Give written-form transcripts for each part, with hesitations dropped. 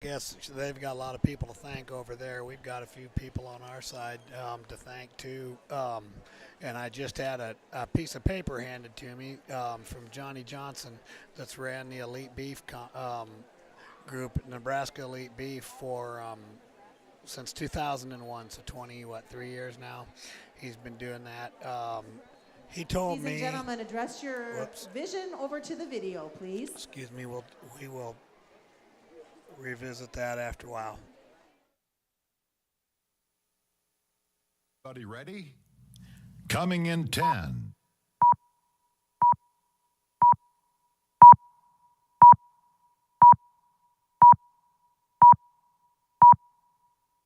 Guess they've got a lot of people to thank over there. We've got a few people on our side to thank too. And I just had a piece of paper handed to me from Johnny Johnson that's ran the Elite Beef group, Nebraska Elite Beef, for since 2001, so 3 years now. He's been doing that. He told Ladies me. Ladies and gentlemen, address your vision over to the video, please. Excuse me. We will revisit that after a while. Everybody ready? Coming in 10.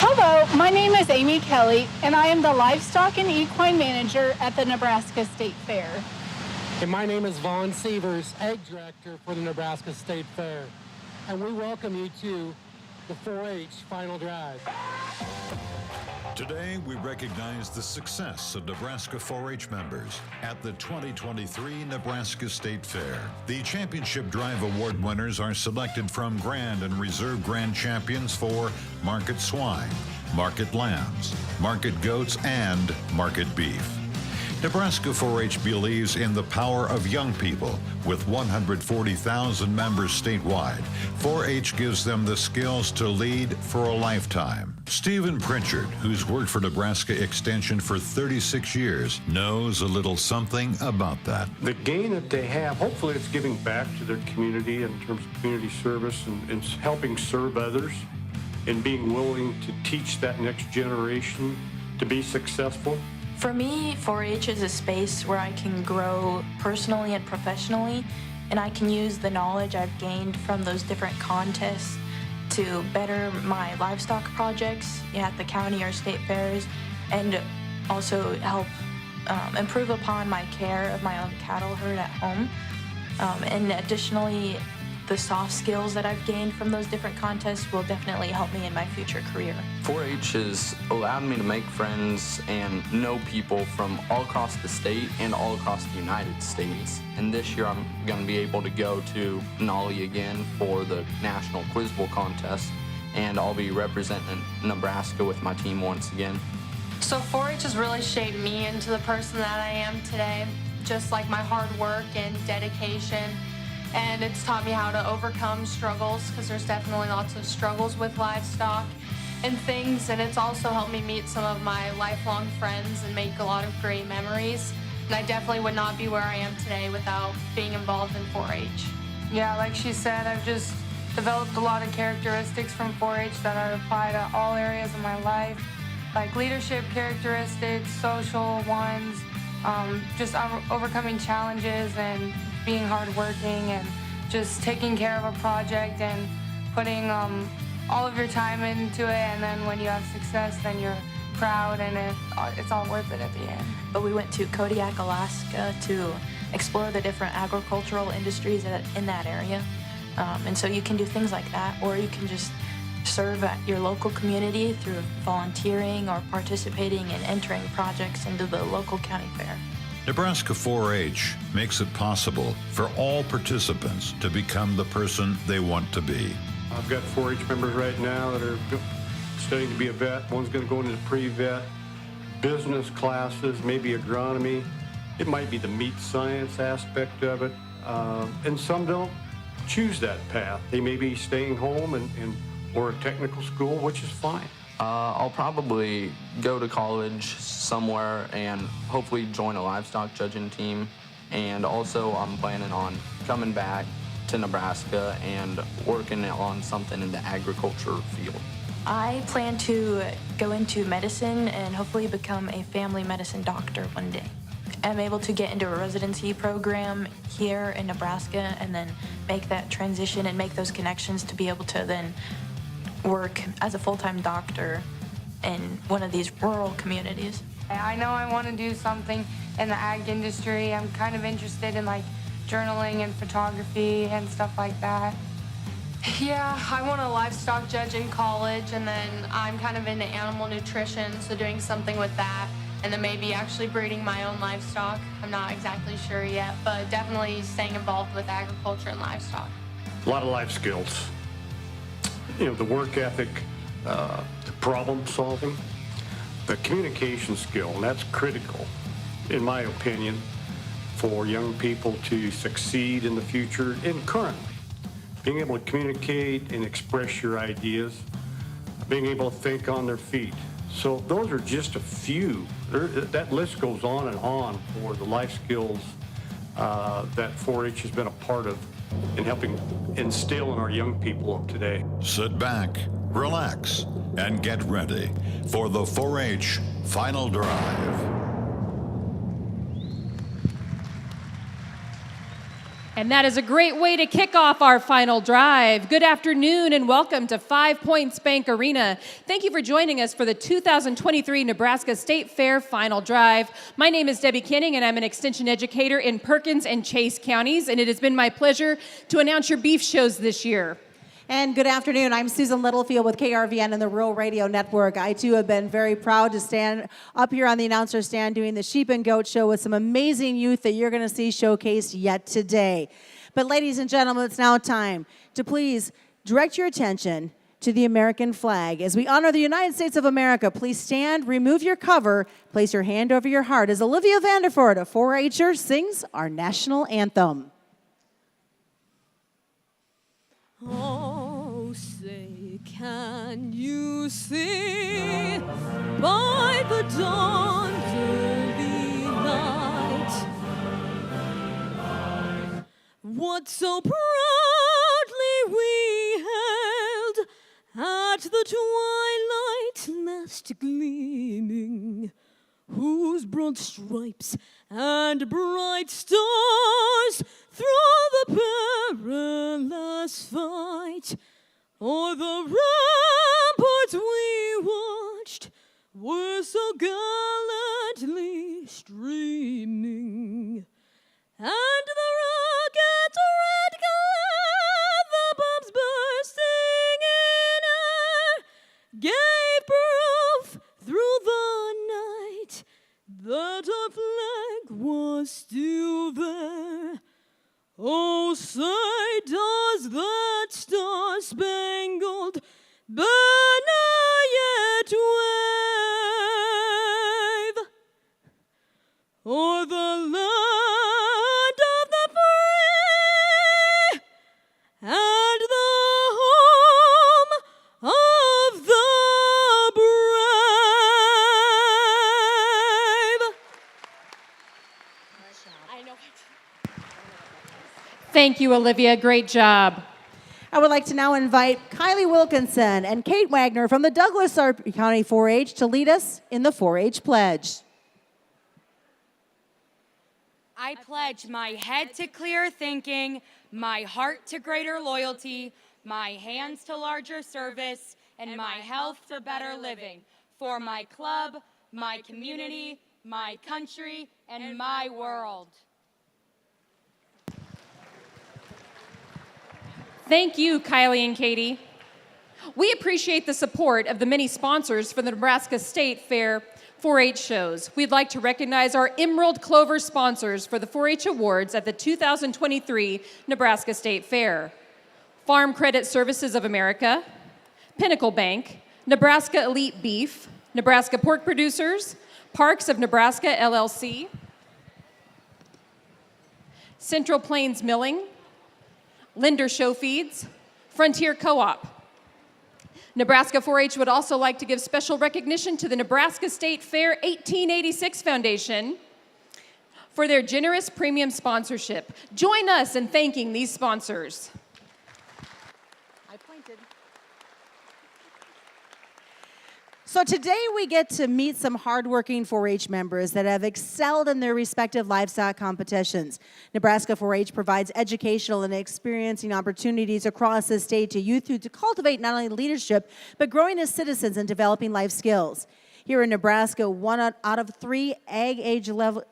Hello, my name is Amy Kelly, and I am the Livestock and Equine Manager at the Nebraska State Fair. And my name is Vaughn Sievers, Ag Director for the Nebraska State Fair. And we welcome you to the 4-H Final Drive. Today, we recognize the success of Nebraska 4-H members at the 2023 Nebraska State Fair. The Championship Drive Award winners are selected from Grand and Reserve Grand Champions for Market Swine, Market Lambs, Market Goats, and Market Beef. Nebraska 4-H believes in the power of young people. With 140,000 members statewide, 4-H gives them the skills to lead for a lifetime. Stephen Pritchard, who's worked for Nebraska Extension for 36 years, knows a little something about that. The gain that they have, hopefully it's giving back to their community in terms of community service and helping serve others and being willing to teach that next generation to be successful. For me, 4-H is a space where I can grow personally and professionally, and I can use the knowledge I've gained from those different contests to better my livestock projects at the county or state fairs, and also help improve upon my care of my own cattle herd at home. And additionally, the soft skills that I've gained from those different contests will definitely help me in my future career. 4-H has allowed me to make friends and know people from all across the state and all across the United States. And this year I'm going to be able to go to Denali again for the National Quiz Bowl contest, and I'll be representing Nebraska with my team once again. So 4-H has really shaped me into the person that I am today, just like my hard work and dedication. And it's taught me how to overcome struggles, because there's definitely lots of struggles with livestock and things. And it's also helped me meet some of my lifelong friends and make a lot of great memories. And I definitely would not be where I am today without being involved in 4-H. Yeah, like she said, I've just developed a lot of characteristics from 4-H that I apply to all areas of my life, like leadership characteristics, social ones, just overcoming challenges and being hardworking and just taking care of a project and putting all of your time into it, and then when you have success, then you're proud and it's all worth it at the end. But we went to Kodiak, Alaska to explore the different agricultural industries in that area. And so you can do things like that, or you can just serve at your local community through volunteering or participating in entering projects into the local county fair. Nebraska 4-H makes it possible for all participants to become the person they want to be. I've got 4-H members right now that are studying to be a vet. One's going to go into pre-vet, business classes, maybe agronomy. It might be the meat science aspect of it. And some don't choose that path. They may be staying home or a technical school, which is fine. I'll probably go to college somewhere and hopefully join a livestock judging team. And also I'm planning on coming back to Nebraska and working on something in the agriculture field. I plan to go into medicine and hopefully become a family medicine doctor one day. I'm able to get into a residency program here in Nebraska and then make that transition and make those connections to be able to then work as a full-time doctor in one of these rural communities. I know I want to do something in the ag industry. I'm kind of interested in like journaling and photography and stuff like that. Yeah, I want a livestock judge in college, and then I'm kind of into animal nutrition, so doing something with that, and then maybe actually breeding my own livestock. I'm not exactly sure yet, but definitely staying involved with agriculture and livestock. A lot of life skills. the work ethic, the problem solving, the communication skill, and that's critical, in my opinion, for young people to succeed in the future and currently. Being able to communicate and express your ideas, being able to think on their feet. So those are just a few. That list goes on and on for the life skills that 4-H has been a part of in helping instill in our young people of today. Sit back, relax, and get ready for the 4-H Final Drive. And that is a great way to kick off our final drive. Good afternoon and welcome to 5 Points Bank Arena. Thank you for joining us for the 2023 Nebraska State Fair Final Drive. My name is Debbie Kenning and I'm an extension educator in Perkins and Chase counties, and it has been my pleasure to announce your beef shows this year. And good afternoon. I'm Susan Littlefield with KRVN and the Rural Radio Network. I, too, have been very proud to stand up here on the announcer stand doing the Sheep and Goat Show with some amazing youth that you're going to see showcased yet today. But, ladies and gentlemen, it's now time to please direct your attention to the American flag. As we honor the United States of America, please stand, remove your cover, place your hand over your heart as Olivia Vanderford, a 4-H'er, sings our national anthem. Oh, say, can you see by the dawn's early light what so proudly we held at the twilight last gleaming, whose broad stripes and bright stars through the perilous fight o'er the ramparts we watched were so gallantly streaming, and the rocket's red glare, the bombs bursting in air, gave proof through the night that our flag was still there. Oh, say does that star-spangled banner yet wave o'er the land of the free and the home of the Thank you, Olivia. Great job. I would like to now invite Kylie Wilkinson and Kate Wagner from the Douglas County 4-H to lead us in the 4-H pledge. I pledge my head to clearer thinking, my heart to greater loyalty, my hands to larger service, and my health to better living for my club, my community, my country, and my world. Thank you, Kylie and Katie. We appreciate the support of the many sponsors for the Nebraska State Fair 4-H shows. We'd like to recognize our Emerald Clover sponsors for the 4-H Awards at the 2023 Nebraska State Fair. Farm Credit Services of America, Pinnacle Bank, Nebraska Elite Beef, Nebraska Pork Producers, Parks of Nebraska LLC, Central Plains Milling, Linder Show Feeds, Frontier Co-op. Nebraska 4-H would also like to give special recognition to the Nebraska State Fair 1886 Foundation for their generous premium sponsorship. Join us in thanking these sponsors. So today we get to meet some hardworking 4-H members that have excelled in their respective livestock competitions. Nebraska 4-H provides educational and experiencing opportunities across the state to youth to cultivate not only leadership, but growing as citizens and developing life skills. Here in Nebraska, 1 out of 3 age-eligible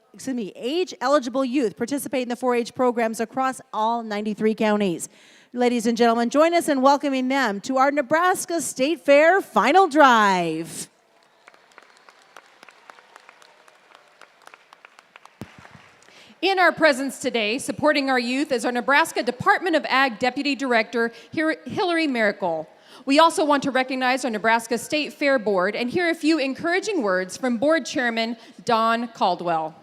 youth participate in the 4-H programs across all 93 counties. Ladies and gentlemen, join us in welcoming them to our Nebraska State Fair Final Drive. In our presence today, supporting our youth, is our Nebraska Department of Ag Deputy Director, Hillary Miracle. We also want to recognize our Nebraska State Fair Board and hear a few encouraging words from Board Chairman Don Caldwell.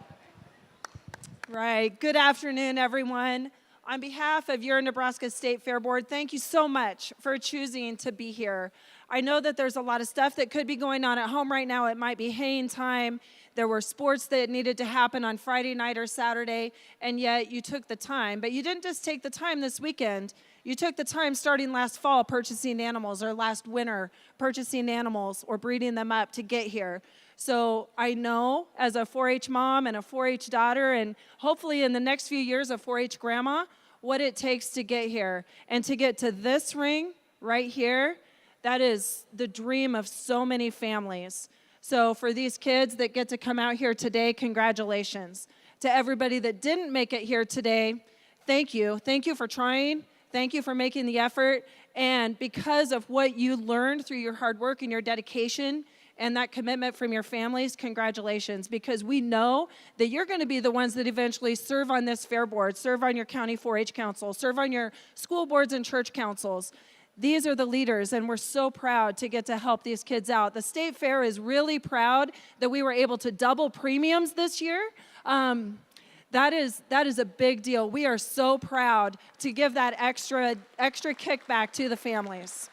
Right. Good afternoon, everyone. On behalf of your Nebraska State Fair Board, thank you so much for choosing to be here. I know that there's a lot of stuff that could be going on at home right now. It might be haying time. There were sports that needed to happen on Friday night or Saturday, and yet you took the time. But you didn't just take the time this weekend. You took the time starting last fall purchasing animals, or last winter purchasing animals or breeding them up to get here. So I know as a 4-H mom and a 4-H daughter, and hopefully in the next few years a 4-H grandma, what it takes to get here. And to get to this ring right here, that is the dream of so many families. So for these kids that get to come out here today, congratulations. To everybody that didn't make it here today, thank you. Thank you for trying. Thank you for making the effort. And because of what you learned through your hard work and your dedication and that commitment from your families, congratulations. Because we know that you're going to be the ones that eventually serve on this fair board, serve on your county 4-H council, serve on your school boards and church councils. These are the leaders, and we're so proud to get to help these kids out. The State Fair is really proud that we were able to double premiums this year. That is a big deal. We are so proud to give that extra kickback to the families.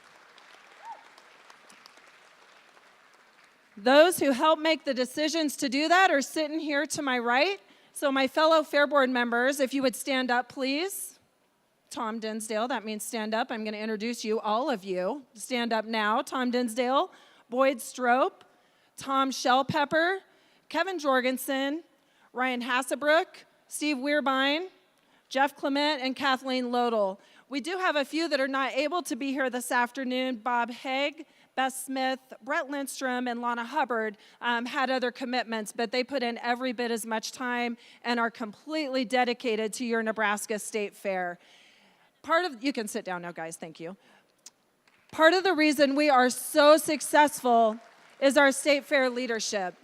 Those who help make the decisions to do that are sitting here to my right. So my fellow Fair Board members, if you would stand up, please. Tom Dinsdale, that means stand up. I'm going to introduce you, all of you. Stand up now. Tom Dinsdale, Boyd Strope, Tom Shellpepper, Kevin Jorgensen, Ryan Hassebrook, Steve Weirbein, Jeff Clement, and Kathleen Lodel. We do have a few that are not able to be here this afternoon. Bob Haig, Beth Smith, Brett Lindstrom, and Lana Hubbard had other commitments, but they put in every bit as much time and are completely dedicated to your Nebraska State Fair. You can sit down now, guys, thank you. Part of the reason we are so successful is our State Fair leadership.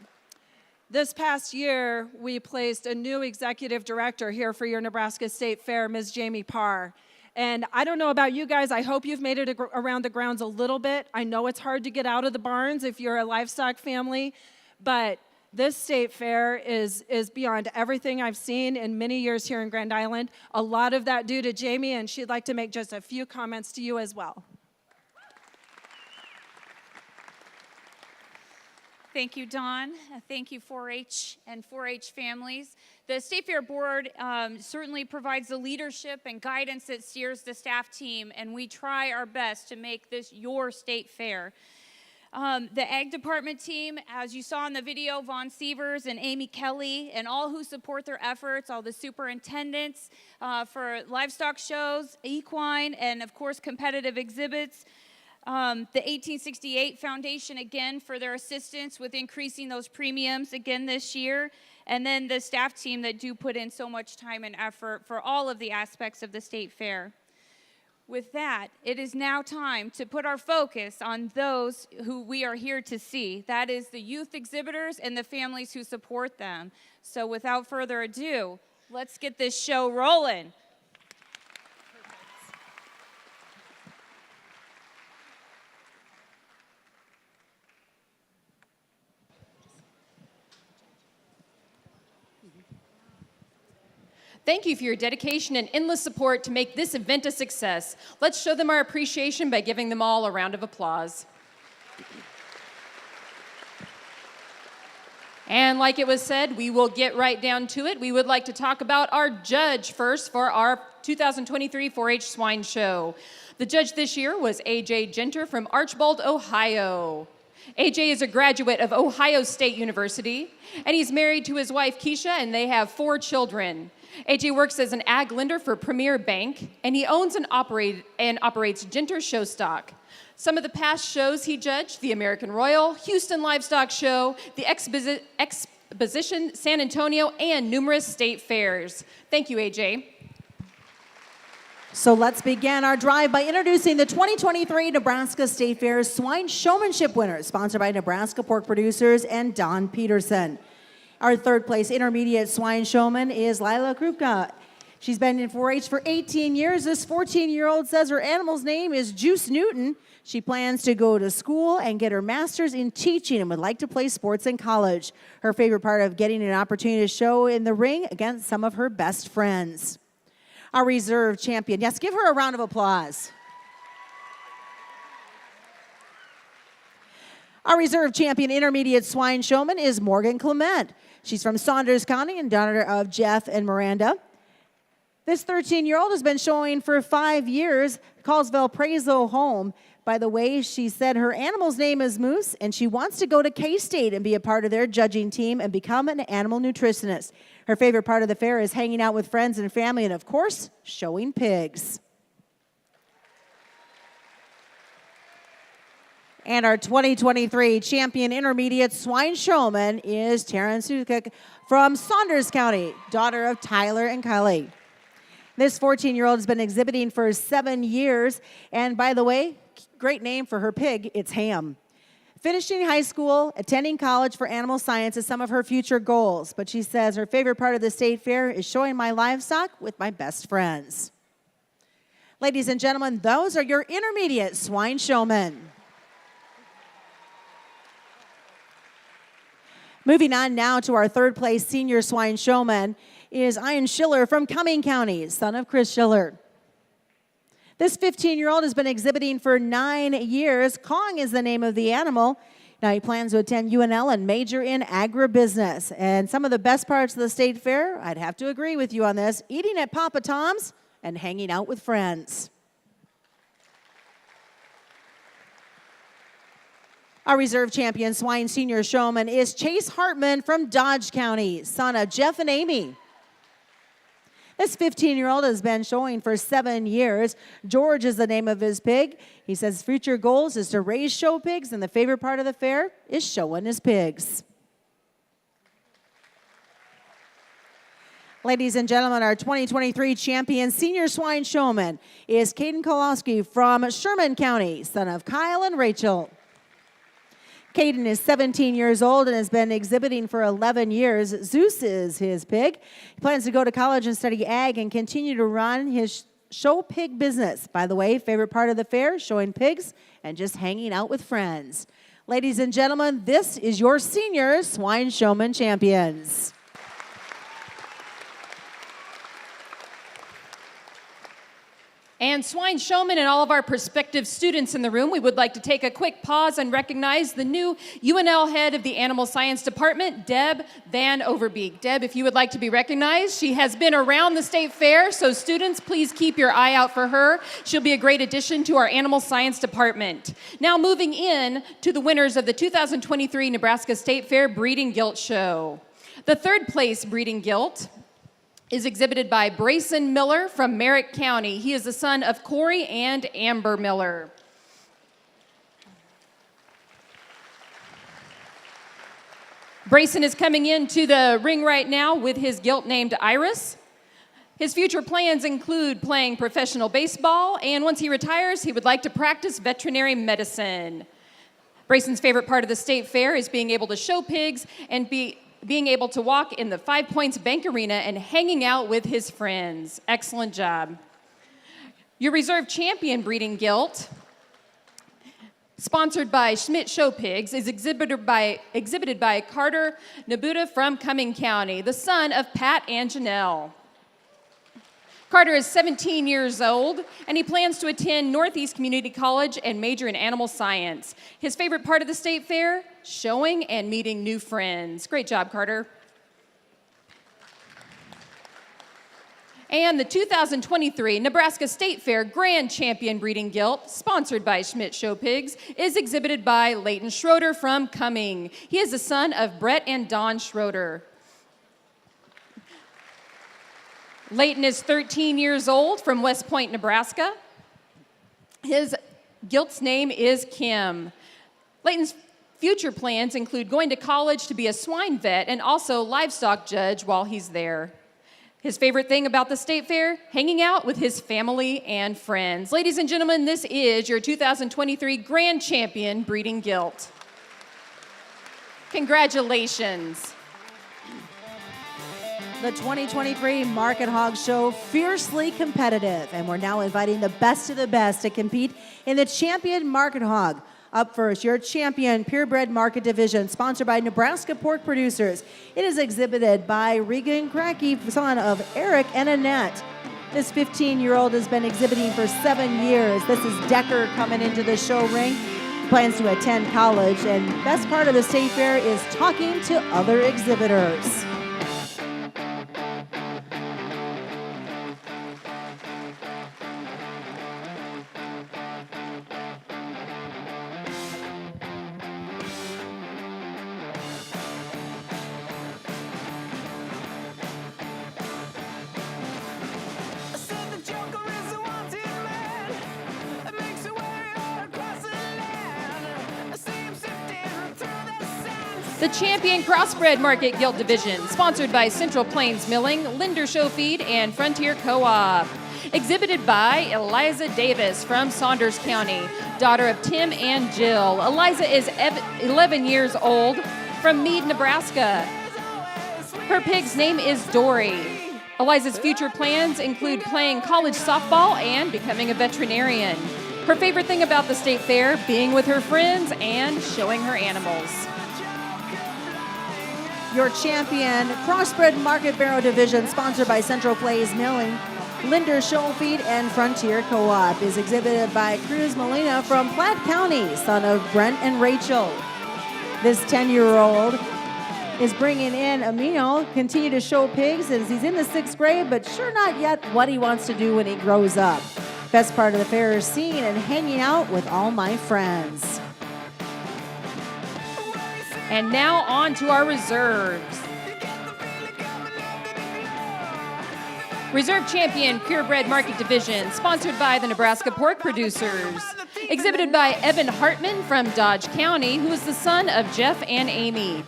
This past year, we placed a new executive director here for your Nebraska State Fair, Ms. Jamie Parr. And I don't know about you guys, I hope you've made it around the grounds a little bit. I know it's hard to get out of the barns if you're a livestock family, but this State Fair is beyond everything I've seen in many years here in Grand Island. A lot of that due to Jamie, and she'd like to make just a few comments to you as well. Thank you, Dawn. Thank you, 4-H and 4-H families. The State Fair Board certainly provides the leadership and guidance that steers the staff team, and we try our best to make this your state fair. The Ag Department team, as you saw in the video, Vaughn Sievers and Amy Kelly, and all who support their efforts, all the superintendents for livestock shows, equine, and of course competitive exhibits. The 1868 Foundation, again, for their assistance with increasing those premiums again this year. And then the staff team that do put in so much time and effort for all of the aspects of the State Fair. With that, it is now time to put our focus on those who we are here to see. That is the youth exhibitors and the families who support them. So without further ado, let's get this show rolling. Thank you for your dedication and endless support to make this event a success. Let's show them our appreciation by giving them all a round of applause. And like it was said, we will get right down to it. We would like to talk about our judge first for our 2023 4-H Swine Show. The judge this year was A.J. Genter from Archbold, Ohio. AJ is a graduate of Ohio State University, and he's married to his wife, Keisha, and they have 4 children. AJ works as an ag lender for Premier Bank, and he owns and operates Genter Show Stock. Some of the past shows he judged: the American Royal, Houston Livestock Show, the Exposition San Antonio, and numerous state fairs. Thank you, AJ. So let's begin our drive by introducing the 2023 Nebraska State Fair Swine Showmanship winners, sponsored by Nebraska Pork Producers and Don Peterson. Our third place intermediate swine showman is Lila Krupka. She's been in 4-H for 18 years. This 14-year-old says her animal's name is Juice Newton. She plans to go to school and get her master's in teaching and would like to play sports in college. Her favorite part of getting an opportunity to show in the ring against some of her best friends. Our reserve champion. Yes, give her a round of applause. Our reserve champion intermediate swine showman is Morgan Clement. She's from Saunders County and daughter of Jeff and Miranda. This 13-year-old has been showing for 5 years, calls Valparaiso home. By the way, she said her animal's name is Moose, and she wants to go to K-State and be a part of their judging team and become an animal nutritionist. Her favorite part of the fair is hanging out with friends and family and, of course, showing pigs. And our 2023 champion intermediate swine showman is Taryn Sukik from Saunders County, daughter of Tyler and Kylie. This 14-year-old has been exhibiting for 7 years. And by the way, great name for her pig, it's Ham. Finishing high school, attending college for animal science is some of her future goals. But she says her favorite part of the state fair is showing my livestock with my best friends. Ladies and gentlemen, those are your intermediate swine showmen. Moving on now to our third place senior swine showman is Ian Schiller from Cumming County, son of Chris Schiller. This 15-year-old has been exhibiting for 9 years. Kong is the name of the animal. Now he plans to attend UNL and major in agribusiness. And some of the best parts of the state fair, I'd have to agree with you on this, eating at Papa Tom's and hanging out with friends. Our reserve champion swine senior showman is Chase Hartman from Dodge County, son of Jeff and Amy. This 15-year-old has been showing for 7 years. George is the name of his pig. He says future goals is to raise show pigs, and the favorite part of the fair is showing his pigs. Ladies and gentlemen, our 2023 champion senior swine showman is Caden Kowalski from Sherman County, son of Kyle and Rachel. Caden is 17 years old and has been exhibiting for 11 years. Zeus is his pig. He plans to go to college and study ag and continue to run his show pig business. By the way, favorite part of the fair, showing pigs and just hanging out with friends. Ladies and gentlemen, this is your senior swine showman champions. And swine showmen and all of our prospective students in the room, we would like to take a quick pause and recognize the new UNL head of the Animal Science Department, Deb Van Overbeek. Deb, if you would like to be recognized, she has been around the state fair, so students, please keep your eye out for her. She'll be a great addition to our Animal Science Department. Now moving in to the winners of the 2023 Nebraska State Fair Breeding Gilt Show. The third place breeding gilt is exhibited by Brayson Miller from Merritt County. He is the son of Corey and Amber Miller. Brayson is coming into the ring right now with his gilt named Iris. His future plans include playing professional baseball, and once he retires, he would like to practice veterinary medicine. Brayson's favorite part of the state fair is being able to show pigs and being able to walk in the 5 Points Bank Arena and hanging out with his friends. Excellent job. Your reserve champion breeding gilt, sponsored by Schmidt Show Pigs, is exhibited by Carter Nabuta from Cumming County, the son of Pat and Janelle. Carter is 17 years old, and he plans to attend Northeast Community College and major in animal science. His favorite part of the state fair? Showing and meeting new friends. Great job, Carter. And the 2023 Nebraska State Fair Grand Champion Breeding Gilt, sponsored by Schmidt Show Pigs, is exhibited by Leighton Schroeder from Cumming. He is the son of Brett and Dawn Schroeder. Leighton is 13 years old from West Point, Nebraska. His gilt's name is Kim. Leighton's future plans include going to college to be a swine vet and also livestock judge while he's there. His favorite thing about the state fair? Hanging out with his family and friends. Ladies and gentlemen, this is your 2023 Grand Champion Breeding Gilt. The 2023 Market Hog Show, fiercely competitive, and we're now inviting the best of the best to compete in the Champion Market Hog. Up first, your Champion Purebred Market Division, sponsored by Nebraska Pork Producers. It is exhibited by Regan Cracky, son of Eric and Annette. This 15-year-old has been exhibiting for 7 years. This is Decker coming into the show ring. He plans to attend college, and best part of the state fair is talking to other exhibitors. The Champion Crossbred Market Gilt Division, sponsored by Central Plains Milling, Linder Show Feed, and Frontier Co-op. Exhibited by Eliza Davis from Saunders County, daughter of Tim and Jill. Eliza is 11 years old from Meade, Nebraska. Her pig's name is Dory. Eliza's future plans include playing college softball and becoming a veterinarian. Her favorite thing about the state fair, being with her friends and showing her animals. Your Champion Crossbred Market Barrow Division, sponsored by Central Plains Milling, Linder Show Feed, and Frontier Co-op, is exhibited by Cruz Molina from Platte County, son of Brent and Rachel. This 10-year-old is bringing in Amino, continue to show pigs as he's in the 6th grade, but sure not yet what he wants to do when he grows up. Best part of the fair is seeing and hanging out with all my friends. And now on to our reserves. Reserve Champion Purebred Market Division, sponsored by the Nebraska Pork Producers. Exhibited by Evan Hartman from Dodge County, who is the son of Jeff and Amy.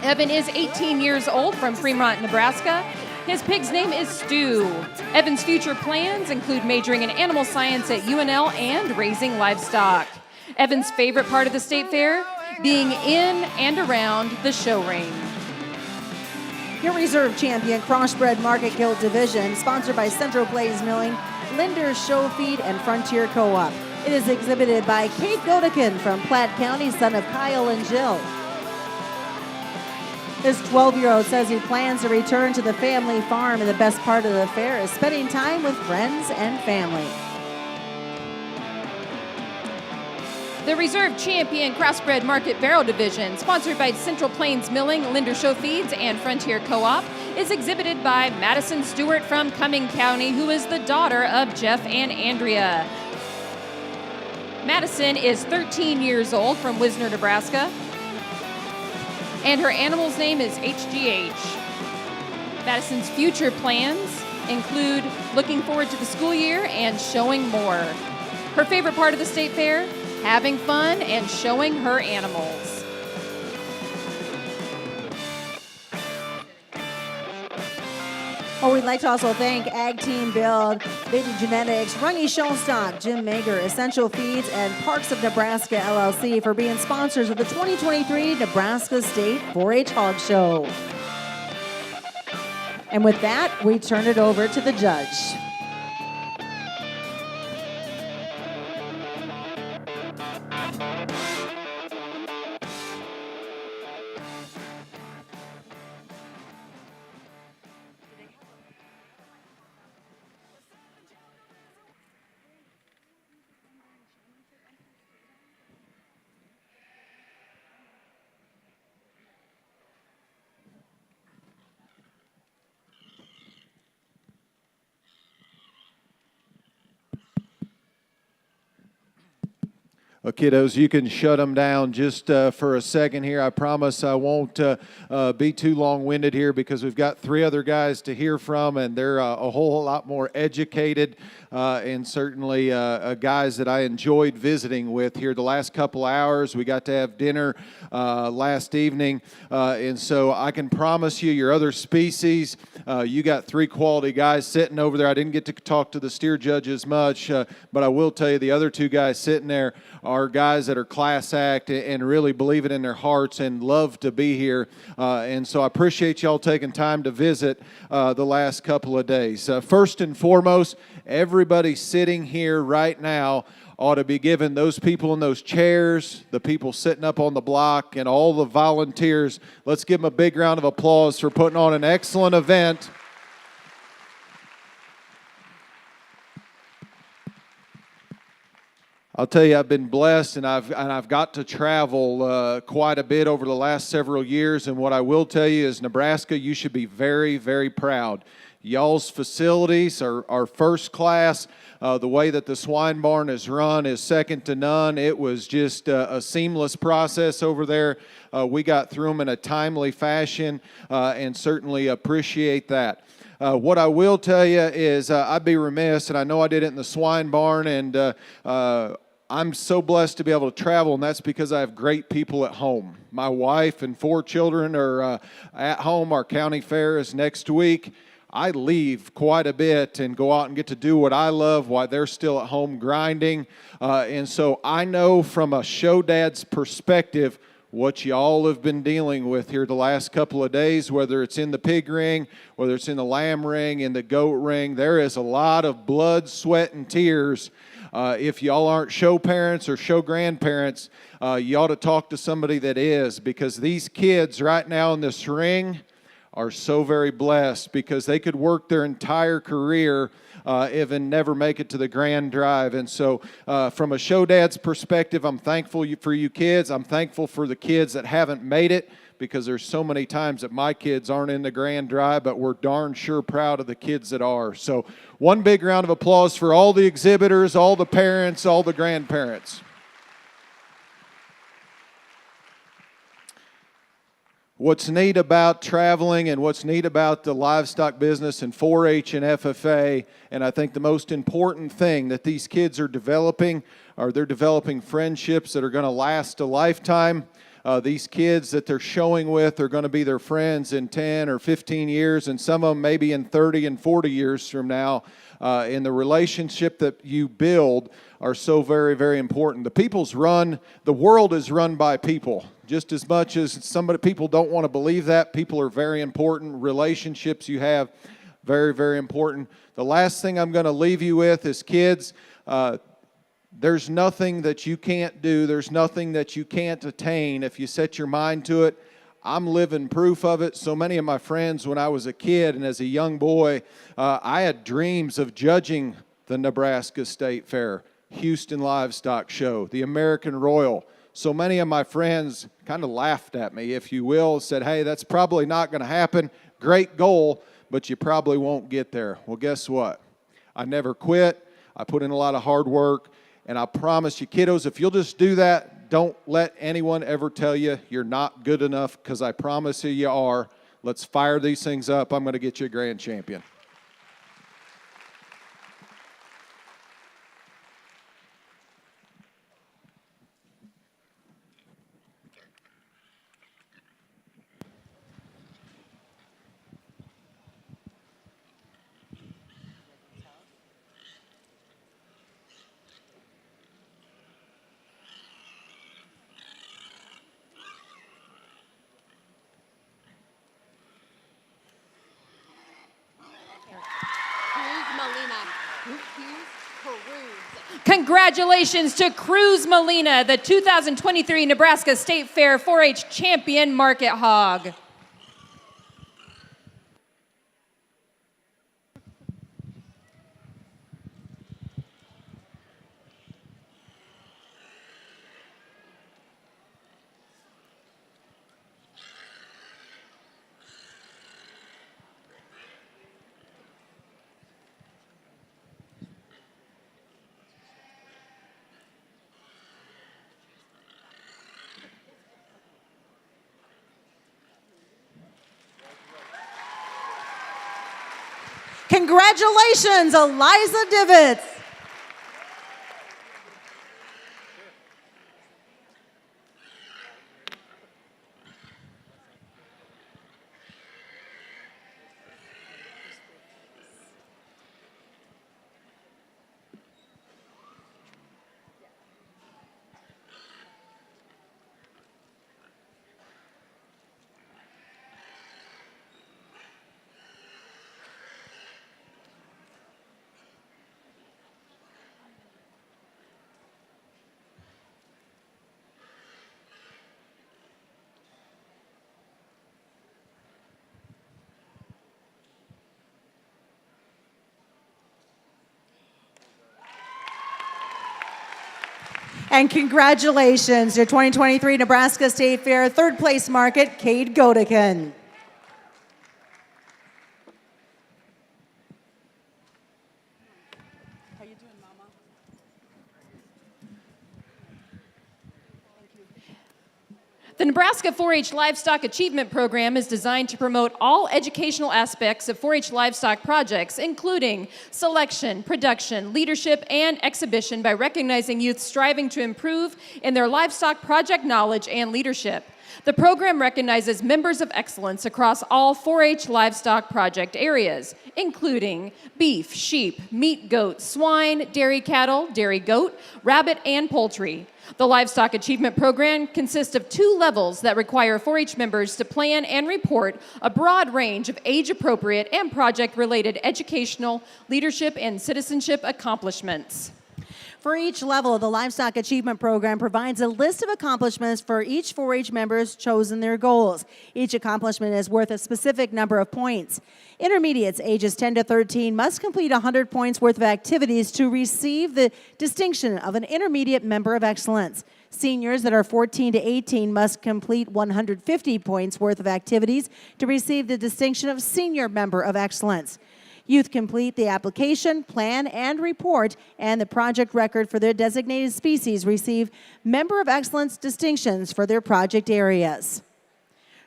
Evan is 18 years old from Fremont, Nebraska. His pig's name is Stu. Evan's future plans include majoring in animal science at UNL and raising livestock. Evan's favorite part of the state fair? Being in and around the show ring. Your Reserve Champion Crossbred Market Gilt Division, sponsored by Central Plains Milling, Linder Show Feed, and Frontier Co-op. It is exhibited by Kate Godekin from Platte County, son of Kyle and Jill. This 12-year-old says he plans to return to the family farm, and the best part of the fair is spending time with friends and family. The Reserve Champion Crossbred Market Barrow Division, sponsored by Central Plains Milling, Linder Show Feeds, and Frontier Co-op, is exhibited by Madison Stewart from Cumming County, who is the daughter of Jeff and Andrea. Madison is 13 years old from Wisner, Nebraska, and her animal's name is HGH. Madison's future plans include looking forward to the school year and showing more. Her favorite part of the state fair? Having fun and showing her animals. Oh, we'd like to also thank Ag Team Build, Baby Genetics, Rungy Shellstock, Jim Mager, Essential Feeds, and Parks of Nebraska LLC for being sponsors of the 2023 Nebraska State 4-H Hog Show. And with that, we turn it over to the judge. Kiddos, you can shut them down just for a second here. I promise I won't be too long-winded here because we've got 3 other guys to hear from, and they're a whole lot more educated and certainly guys that I enjoyed visiting with here the last couple hours. We got to have dinner last evening, and so I can promise you your other species, you got 3 quality guys sitting over there. I didn't get to talk to the steer judges much, but I will tell you the other 2 guys sitting there are guys that are class act and really believe it in their hearts and love to be here. And so I appreciate y'all taking time to visit the last couple of days. First and foremost, everybody sitting here right now ought to be given those people in those chairs, the people sitting up on the block, and all the volunteers. Let's give them a big round of applause for putting on an excellent event. I'll tell you, I've been blessed, and I've got to travel quite a bit over the last several years. And what I will tell you is, Nebraska, you should be very, very proud. Y'all's facilities are first class. The way that the swine barn is run is second to none. It was just a seamless process over there. We got through them in a timely fashion, and certainly appreciate that. What I will tell you is I'd be remiss, and I know I did it in the swine barn, and I'm so blessed to be able to travel, and that's because I have great people at home. My wife and 4 children are at home. Our county fair is next week. I leave quite a bit and go out and get to do what I love while they're still at home grinding. And so I know from a show dad's perspective what y'all have been dealing with here the last couple of days, whether it's in the pig ring, whether it's in the lamb ring, in the goat ring. There is a lot of blood, sweat, and tears. If y'all aren't show parents or show grandparents, you ought to talk to somebody that is, because these kids right now in this ring are so very blessed, because they could work their entire career and never make it to the grand drive. And so from a show dad's perspective, I'm thankful for you kids. I'm thankful for the kids that haven't made it, because there's so many times that my kids aren't in the grand drive, but we're darn sure proud of the kids that are. So one big round of applause for all the exhibitors, all the parents, all the grandparents. What's neat about traveling and what's neat about the livestock business and 4-H and FFA, and I think the most important thing that these kids are developing are they're developing friendships that are going to last a lifetime. These kids that they're showing with are going to be their friends in 10 or 15 years, and some of them maybe in 30 and 40 years from now. And the relationship that you build are so very, very important. The world is run by people. Just as much as people don't want to believe that, people are very important. Relationships you have, very, very important. The last thing I'm going to leave you with is, kids, there's nothing that you can't do. There's nothing that you can't attain if you set your mind to it. I'm living proof of it. So many of my friends, when I was a kid and as a young boy, I had dreams of judging the Nebraska State Fair, Houston Livestock Show, the American Royal. So many of my friends kind of laughed at me, if you will, said, hey, that's probably not going to happen. Great goal, but you probably won't get there. Well, guess what? I never quit. I put in a lot of hard work, and I promise you, kiddos, if you'll just do that, don't let anyone ever tell you you're not good enough, because I promise you, you are. Let's fire these things up. I'm going to get you a grand champion. Congratulations to Cruz Molina, the 2023 Nebraska State Fair 4-H champion market hog. Congratulations, Eliza Divitz. And congratulations, your 2023 Nebraska State Fair third place market, Cade Godekin. The Nebraska 4-H Livestock Achievement Program is designed to promote all educational aspects of 4-H livestock projects, including selection, production, leadership, and exhibition by recognizing youth striving to improve in their livestock project knowledge and leadership. The program recognizes members of excellence across all 4-H livestock project areas, including beef, sheep, meat, goat, swine, dairy cattle, dairy goat, rabbit, and poultry. The Livestock Achievement Program consists of 2 levels that require 4-H members to plan and report a broad range of age-appropriate and project-related educational, leadership, and citizenship accomplishments. For each level, the Livestock Achievement Program provides a list of accomplishments for each 4-H member's chosen their goals. Each accomplishment is worth a specific number of points. Intermediates ages 10 to 13 must complete 100 points worth of activities to receive the distinction of an Intermediate Member of Excellence. Seniors that are 14 to 18 must complete 150 points worth of activities to receive the distinction of Senior Member of Excellence. Youth complete the application, plan, and report, and the project record for their designated species receive Member of Excellence distinctions for their project areas.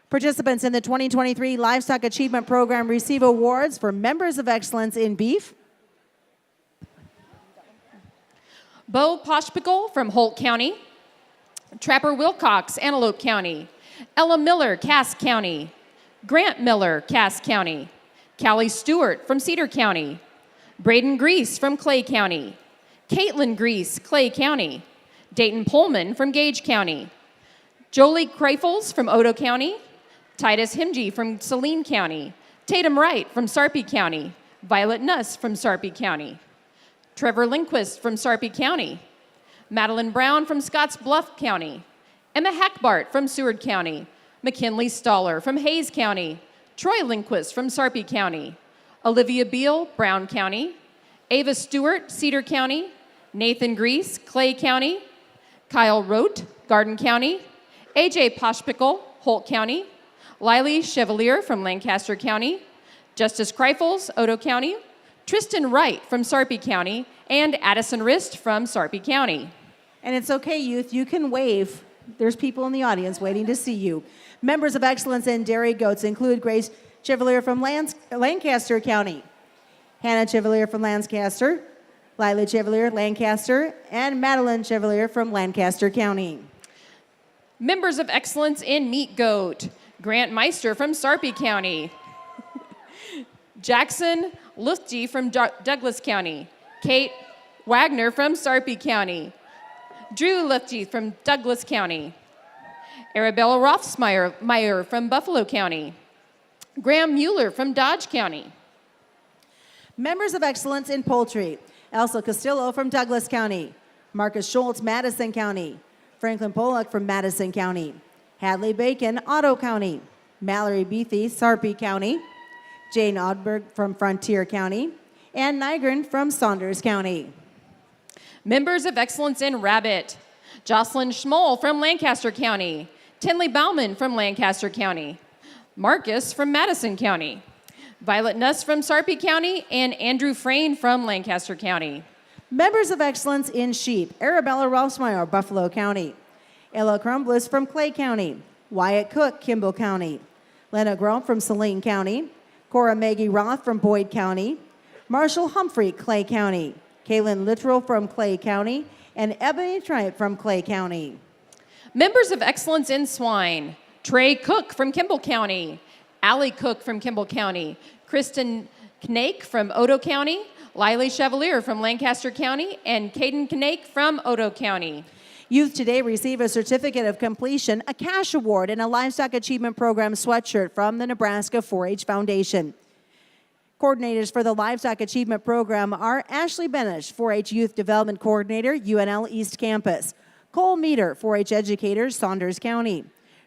Participants in the 2023 Livestock Achievement Program receive awards for Members of Excellence in beef. Bo Poshpikel from Holt County. Trapper Wilcox, Antelope County. Ella Miller, Cass County. Grant Miller, Cass County. Callie Stewart from Cedar County. Braden Grease from Clay County. Caitlin Grease, Clay County. Dayton Pullman from Gage County. Jolie Kreifels from Odo County. Titus Himji from Saline County. Tatum Wright from Sarpy County. Violet Nuss from Sarpy County. Trevor Lindquist from Sarpy County. Madeline Brown from Scotts Bluff County. Emma Hackbart from Seward County. McKinley Stoller from Hayes County. Troy Lindquist from Sarpy County. Olivia Beal, Brown County. Ava Stewart, Cedar County. Nathan Grease, Clay County. Kyle Rote, Garden County. AJ Poshpikel, Holt County. Lily Chevalier from Lancaster County. Justice Kreifels, Odo County. Tristan Wright from Sarpy County. And Addison Rist from Sarpy County. And it's okay, youth, you can wave. There's people in the audience waiting to see you. Members of Excellence in dairy goats include Grace Chevalier from Lancaster County, Hannah Chevalier from Lancaster, Lila Chevalier, Lancaster, and Madeline Chevalier from Lancaster County. Members of Excellence in meat goat, Grant Meister from Sarpy County, Jackson Lufty from Douglas County, Kate Wagner from Sarpy County, Drew Lufty from Douglas County, Arabella Rothsmeyer from Buffalo County, Graham Mueller from Dodge County. Members of Excellence in poultry, Elsa Castillo from Douglas County, Marcus Schultz, Madison County, Franklin Pollock from Madison County, Hadley Bacon, Otto County, Mallory Beathy, Sarpy County, Jane Odberg from Frontier County, and Nygren from Saunders County. Members of Excellence in rabbit, Jocelyn Schmoll from Lancaster County, Tinley Bauman from Lancaster County, Marcus from Madison County, Violet Nuss from Sarpy County, and Andrew Frayne from Lancaster County. Members of Excellence in sheep, Arabella Rossmeyer, Buffalo County, Ella Crumbliss from Clay County, Wyatt Cook, Kimball County, Lena Grom from Saline County, Cora Maggie Roth from Boyd County, Marshall Humphrey, Clay County, Kaylin Littrell from Clay County, and Ebony Tripe from Clay County. Members of Excellence in swine, Trey Cook from Kimball County, Allie Cook from Kimball County, Kristen Knake from Odo County, Lily Chevalier from Lancaster County, and Caden Knake from Odo County. Youth today receive a certificate of completion, a cash award, and a Livestock Achievement Program sweatshirt from the Nebraska 4-H Foundation. Coordinators for the Livestock Achievement Program are Ashley Benish, 4-H Youth Development Coordinator, UNL East Campus. Cole Meter, 4-H Educator, Saunders County.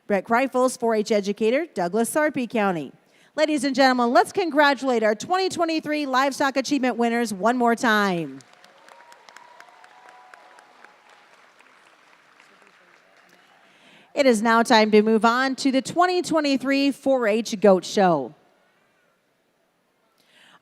Brett Kreifels, 4-H Educator, Douglas Sarpy County. Ladies and gentlemen, let's congratulate our 2023 Livestock Achievement winners one more time. It is now time to move on to the 2023 4-H Goat Show.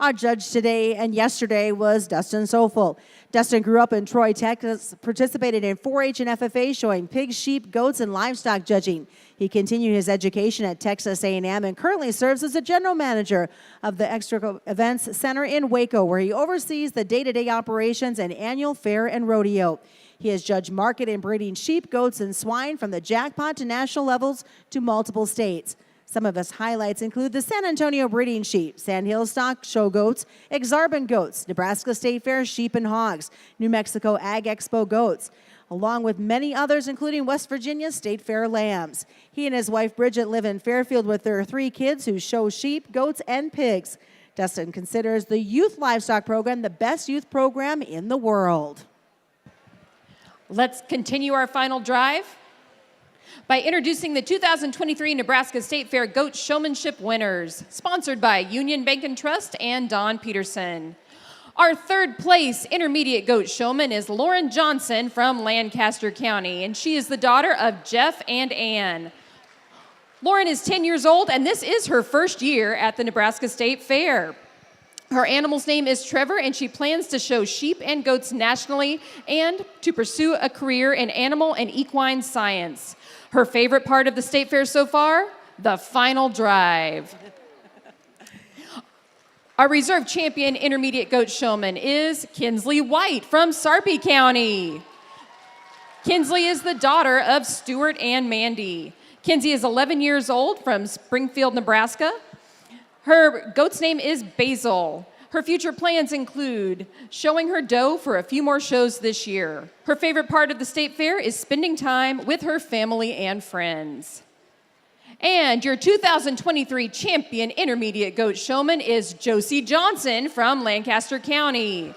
Our judge today and yesterday was Dustin Sofel. Dustin grew up in Troy, Texas, participated in 4-H and FFA, showing pigs, sheep, goats, and livestock judging. He continued his education at Texas A&M and currently serves as the general manager of the Extra Events Center in Waco, where he oversees the day-to-day operations and annual fair and rodeo. He has judged market and breeding sheep, goats, and swine from the jackpot to national levels to multiple states. Some of his highlights include the San Antonio breeding sheep, Sandhill stock show goats, Exarban goats, Nebraska State Fair sheep and hogs, New Mexico Ag Expo goats, along with many others, including West Virginia State Fair lambs. He and his wife Bridget live in Fairfield with their 3 kids who show sheep, goats, and pigs. Dustin considers the youth livestock program the best youth program in the world. Let's continue our final drive by introducing the 2023 Nebraska State Fair Goat Showmanship winners, sponsored by Union Bank and Trust and Don Peterson. Our third place intermediate goat showman is Lauren Johnson from Lancaster County, and she is the daughter of Jeff and Ann. Lauren is 10 years old, and this is her first year at the Nebraska State Fair. Her animal's name is Trevor, and she plans to show sheep and goats nationally and to pursue a career in animal and equine science. Her favorite part of the state fair so far? The final drive. Our reserve champion intermediate goat showman is Kinsley White from Sarpy County. Kinsley is the daughter of Stuart and Mandy. Kinsey is 11 years old from Springfield, Nebraska. Her goat's name is Basil. Her future plans include showing her doe for a few more shows this year. Her favorite part of the state fair is spending time with her family and friends. And your 2023 champion intermediate goat showman is Josie Johnson from Lancaster County.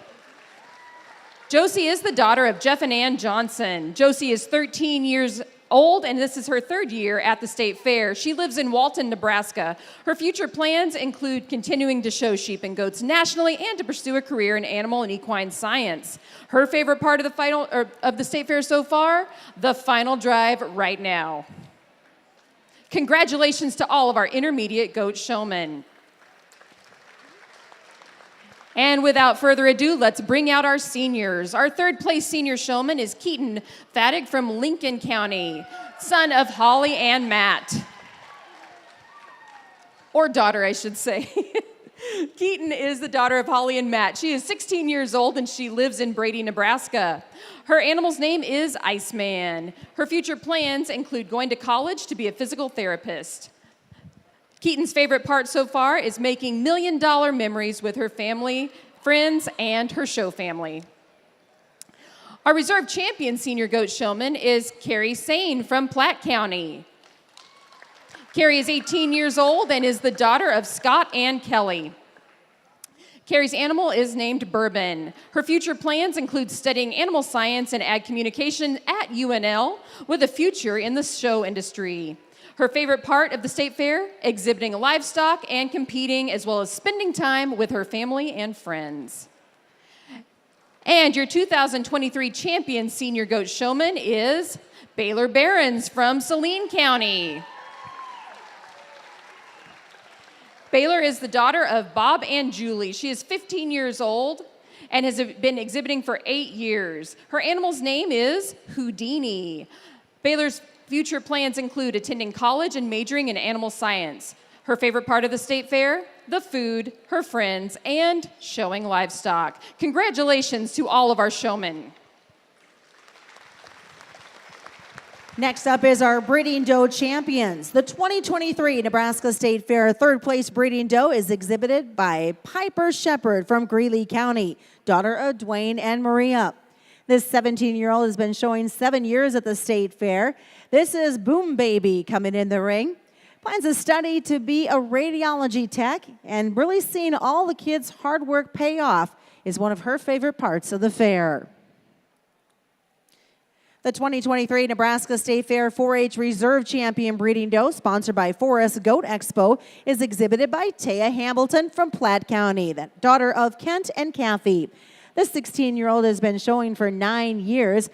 Josie is the daughter of Jeff and Ann Johnson. Josie is 13 years old, and this is her third year at the state fair. She lives in Walton, Nebraska. Her future plans include continuing to show sheep and goats nationally and to pursue a career in animal and equine science. Her favorite part of the state fair so far? The final drive right now. Congratulations to all of our intermediate goat showmen. And without further ado, let's bring out our seniors. Our third place senior showman is Keaton Fadig from Lincoln County, son of Holly and Matt. Or daughter, I should say. Keaton is the daughter of Holly and Matt. She is 16 years old and she lives in Brady, Nebraska. Her animal's name is Iceman. Her future plans include going to college to be a physical therapist. Keaton's favorite part so far is making million-dollar memories with her family, friends, and her show family. Our reserve champion senior goat showman is Carrie Sane from Platte County. Carrie is 18 years old and is the daughter of Scott and Kelly. Carrie's animal is named Bourbon. Her future plans include studying animal science and ag communication at UNL with a future in the show industry. Her favorite part of the state fair, exhibiting livestock and competing, as well as spending time with her family and friends. And your 2023 champion senior goat showman is Baylor Barons from Saline County. Baylor is the daughter of Bob and Julie. She is 15 years old and has been exhibiting for 8 years. Her animal's name is Houdini. Baylor's future plans include attending college and majoring in animal science. Her favorite part of the state fair? The food, her friends, and showing livestock. Congratulations to all of our showmen. Next up is our breeding doe champions. The 2023 Nebraska State Fair third place breeding doe is exhibited by Piper Shepherd from Greeley County, daughter of Dwayne and Maria. This 17-year-old has been showing 7 years at the state fair. This is Boom Baby coming in the ring. Plans to study to be a radiology tech, and really seeing all the kids' hard work pay off is one of her favorite parts of the fair. The 2023 Nebraska State Fair 4-H Reserve Champion Breeding Doe, sponsored by Forest Goat Expo, is exhibited by Taya Hamilton from Platte County, the daughter of Kent and Kathy. This 16-year-old has been showing for 9 years.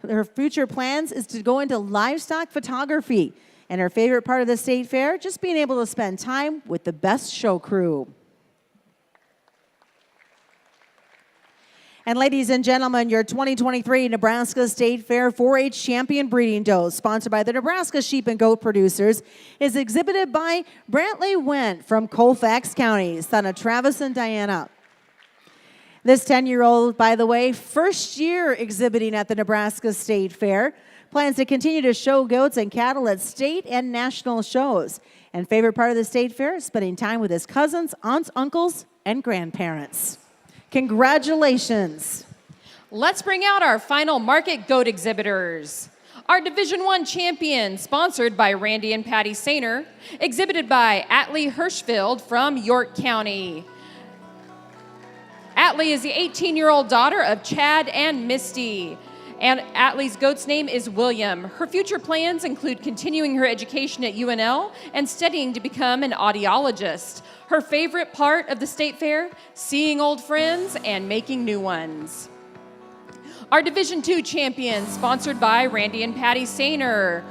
Her future plans is to go into livestock photography. And her favorite part of the state fair, just being able to spend time with the best show crew. And ladies and gentlemen, your 2023 Nebraska State Fair 4-H Champion Breeding Does, sponsored by the Nebraska Sheep and Goat Producers, is exhibited by Brantley Went from Colfax County, son of Travis and Diana. This 10-year-old, by the way, first year exhibiting at the Nebraska State Fair, plans to continue to show goats and cattle at state and national shows. And favorite part of the state fair is spending time with his cousins, aunts, uncles, and grandparents. Congratulations. Let's bring out our final market goat exhibitors. Our Division I champion, sponsored by Randy and Patty Sainer, exhibited by Atlee Hirschfield from York County. Atlee is the 18-year-old daughter of Chad and Misty. And Atlee's goat's name is William. Her future plans include continuing her education at UNL and studying to become an audiologist. Her favorite part of the state fair, seeing old friends and making new ones. Our Division II champion, sponsored by Randy and Patty Sainer,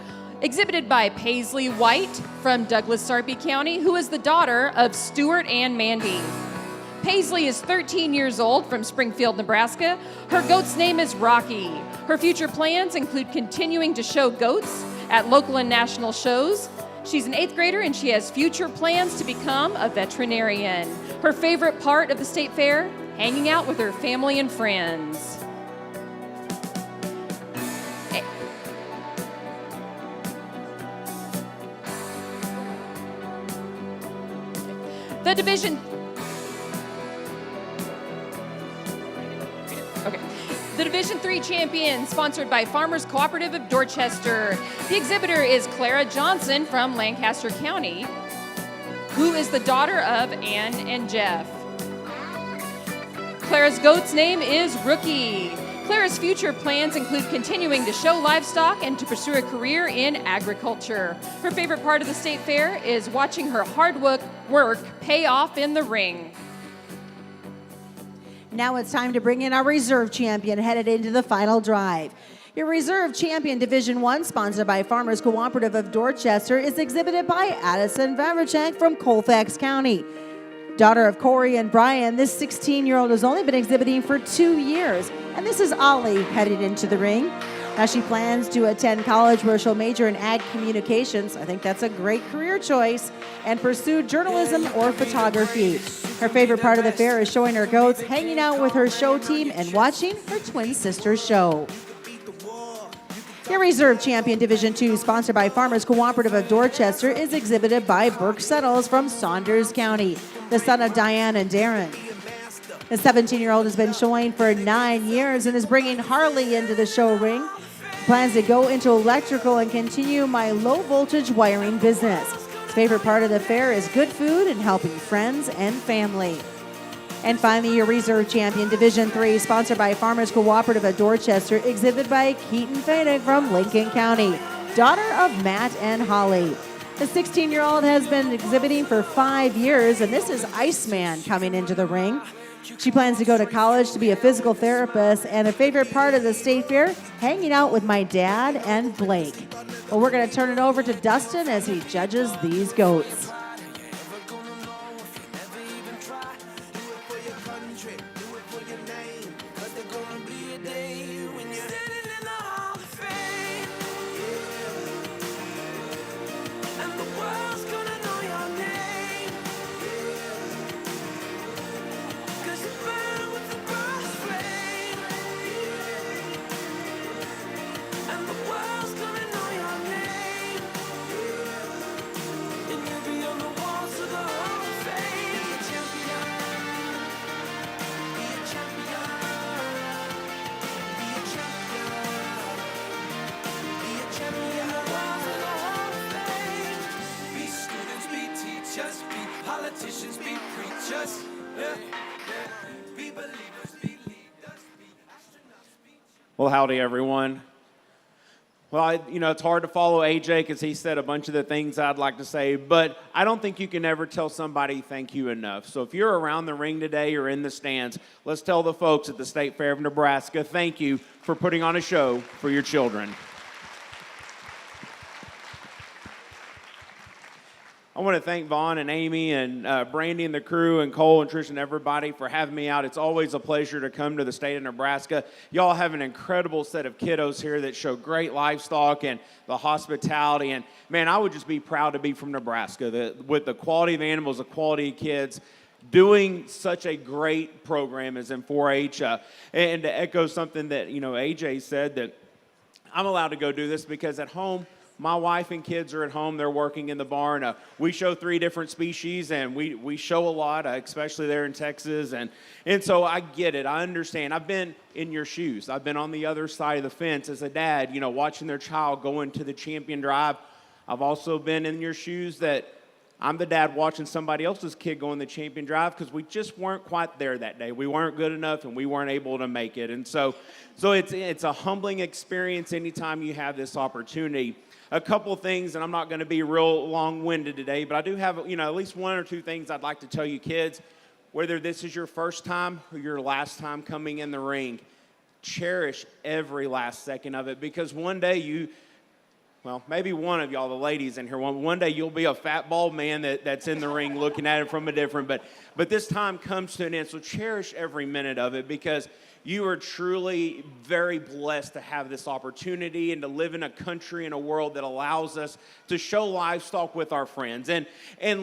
exhibited by Paisley White from Douglas Sarpy County, who is the daughter of Stuart and Mandy. Paisley is 13 years old from Springfield, Nebraska. Her goat's name is Rocky. Her future plans include continuing to show goats at local and national shows. She's an 8th grader and she has future plans to become a veterinarian. Her favorite part of the state fair, hanging out with her family and friends. The Division III champion, sponsored by Farmers Cooperative of Dorchester. The exhibitor is Clara Johnson from Lancaster County, who is the daughter of Ann and Jeff. Clara's goat's name is Rookie. Clara's future plans include continuing to show livestock and to pursue a career in agriculture. Her favorite part of the state fair is watching her hard work pay off in the ring. Now it's time to bring in our reserve champion headed into the final drive. Your reserve champion Division I, sponsored by Farmers Cooperative of Dorchester, is exhibited by Addison Vavracek from Colfax County. Daughter of Corey and Brian, this 16-year-old has only been exhibiting for 2 years, and this is Ollie headed into the ring. Now she plans to attend college where she'll major in ag communications. I think that's a great career choice, and pursue journalism or photography. Her favorite part of the fair is showing her goats, hanging out with her show team, and watching her twin sister show. Your reserve champion Division II, sponsored by Farmers Cooperative of Dorchester, is exhibited by Burke Settles from Saunders County, the son of Diane and Darren. The 17-year-old has been showing for 9 years and is bringing Harley into the show ring. Plans to go into electrical and continue my low-voltage wiring business. His favorite part of the fair is good food and helping friends and family. And finally, your reserve champion, Division III, sponsored by Farmers Cooperative of Dorchester, exhibited by Keaton Fadick from Lincoln County, daughter of Matt and Holly. The 16-year-old has been exhibiting for 5 years, and this is Iceman coming into the ring. She plans to go to college to be a physical therapist, and a favorite part of the state fair, hanging out with my dad and Blake. Well, we're going to turn it over to Dustin as he judges these goats. Well, howdy, everyone. Well, it's hard to follow AJ because he said a bunch of the things I'd like to say, but I don't think you can ever tell somebody thank you enough. So if you're around the ring today or in the stands, let's tell the folks at the State Fair of Nebraska, thank you for putting on a show for your children. I want to thank Vaughn and Amy and Brandy and the crew and Cole and Trish and everybody for having me out. It's always a pleasure to come to the state of Nebraska. Y'all have an incredible set of kiddos here that show great livestock and the hospitality. And, man, I would just be proud to be from Nebraska. With the quality of animals, the quality of kids, doing such a great program as in 4-H. And to echo something that, AJ said, that I'm allowed to go do this because at home, my wife and kids are at home. They're working in the barn. We show 3 different species, and we show a lot, especially there in Texas. And so I get it. I understand. I've been in your shoes. I've been on the other side of the fence as a dad, watching their child go into the champion drive. I've also been in your shoes that I'm the dad watching somebody else's kid go in the champion drive because we just weren't quite there that day. We weren't good enough, and we weren't able to make it. And so it's a humbling experience anytime you have this opportunity. A couple things, and I'm not going to be real long-winded today, but I do have, at least 1 or 2 things I'd like to tell you kids. Whether this is your first time or your last time coming in the ring, cherish every last second of it because one day maybe one of y'all, the ladies in here, one day you'll be a fat, bald man that's in the ring looking at it from a different, but this time comes to an end, so cherish every minute of it because you are truly very blessed to have this opportunity and to live in a country and a world that allows us to show livestock with our friends. And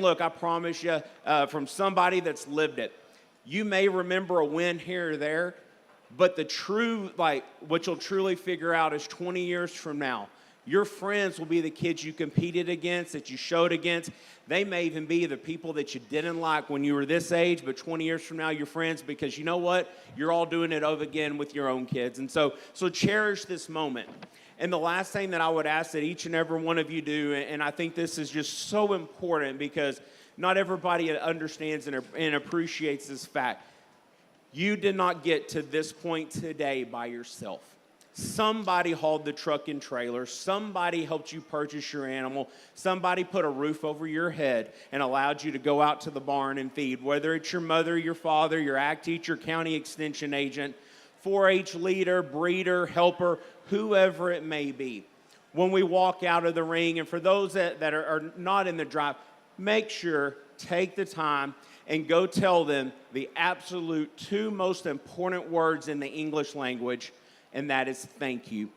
look, I promise you, from somebody that's lived it, you may remember a win here or there, but what you'll truly figure out is 20 years from now, your friends will be the kids you competed against, that you showed against. They may even be the people that you didn't like when you were this age, but 20 years from now, you're friends because you know what? You're all doing it over again with your own kids. And so cherish this moment. And the last thing that I would ask that each and every one of you do, and I think this is just so important because not everybody understands and appreciates this fact. You did not get to this point today by yourself. Somebody hauled the truck and trailer. Somebody helped you purchase your animal. Somebody put a roof over your head and allowed you to go out to the barn and feed, whether it's your mother, your father, your ag teacher, county extension agent, 4-H leader, breeder, helper, whoever it may be. When we walk out of the ring, and for those that are not in the drive, make sure, take the time, and go tell them the absolute 2 most important words in the English language, and that is thank you.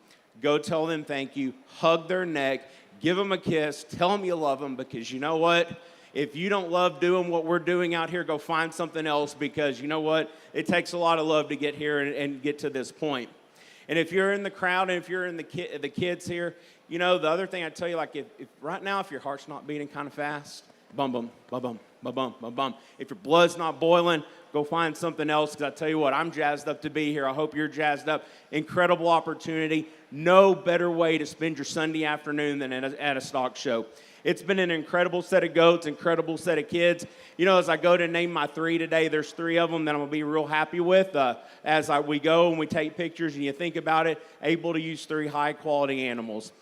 Go tell them thank you, hug their neck, give them a kiss, tell them you love them because you know what? If you don't love doing what we're doing out here, go find something else because you know what? It takes a lot of love to get here and get to this point. And if you're in the crowd and if you're in the kids here, the other thing I tell you, if right now, if your heart's not beating kind of fast, bum, bum, bum, bum, bum, bum, bum, bum. If your blood's not boiling, go find something else because I tell you what, I'm jazzed up to be here. I hope you're jazzed up. Incredible opportunity. No better way to spend your Sunday afternoon than at a stock show. It's been an incredible set of goats, incredible set of kids. As I go to name my 3 today, there's 3 of them that I'm going to be real happy with we go and we take pictures and you think about it, able to use 3 high-quality animals.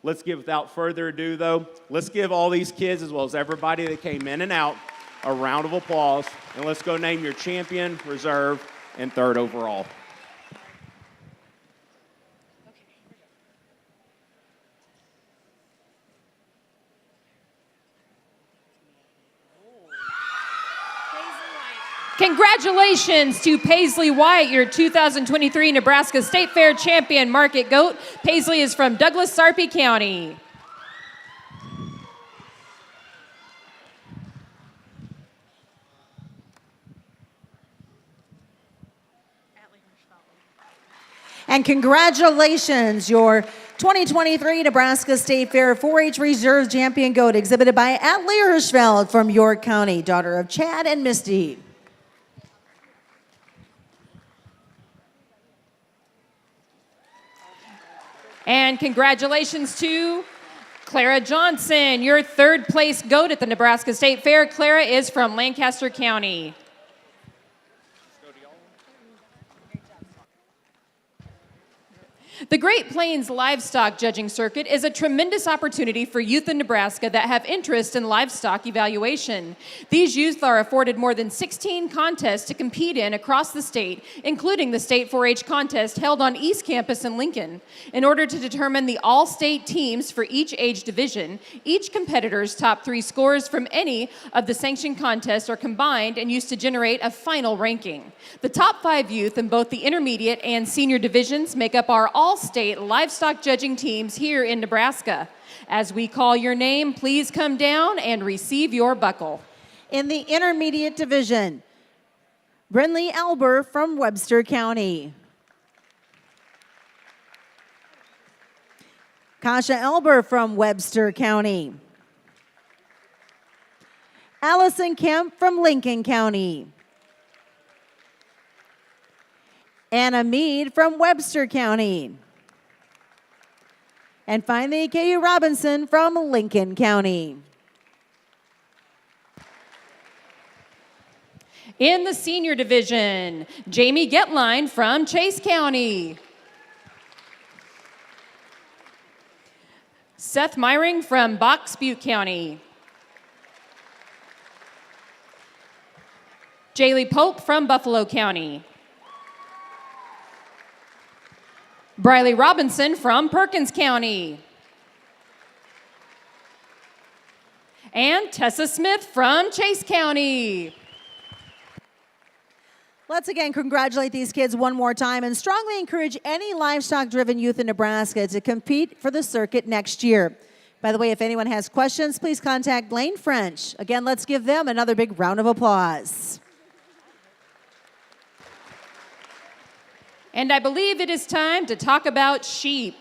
Let's give, without further ado, though, let's give all these kids as well as everybody that came in and out a round of applause, and let's go name your champion, reserve, and 3rd overall. Congratulations to Paisley White, your 2023 Nebraska State Fair champion market goat. Paisley is from Douglas, Sarpy County. And congratulations, your 2023 Nebraska State Fair 4-H Reserve Champion Goat exhibited by Atlee Hirschfeld from York County, daughter of Chad and Misty. And congratulations to Clara Johnson, your 3rd place goat at the Nebraska State Fair. Clara is from Lancaster County. The Great Plains Livestock Judging Circuit is a tremendous opportunity for youth in Nebraska that have interest in livestock evaluation. These youth are afforded more than 16 contests to compete in across the state, including the State 4-H contest held on East Campus in Lincoln. In order to determine the all-state teams for each age division, each competitor's top 3 scores from any of the sanctioned contests are combined and used to generate a final ranking. The top 5 youth in both the intermediate and senior divisions make up our all-state livestock judging teams here in Nebraska. As we call your name, please come down and receive your buckle. In the intermediate division, Brinley Elber from Webster County. Kasha Elber from Webster County. Allison Kemp from Lincoln County. Anna Mead from Webster County. And finally, KU Robinson from Lincoln County. In the senior division, Jamie Getline from Chase County. Seth Myring from Box Butte County. Jaylee Pope from Buffalo County. Briley Robinson from Perkins County. And Tessa Smith from Chase County. Let's again congratulate these kids one more time and strongly encourage any livestock-driven youth in Nebraska to compete for the circuit next year. By the way, if anyone has questions, please contact Blaine French. Again, let's give them another big round of applause. And I believe it is time to talk about sheep.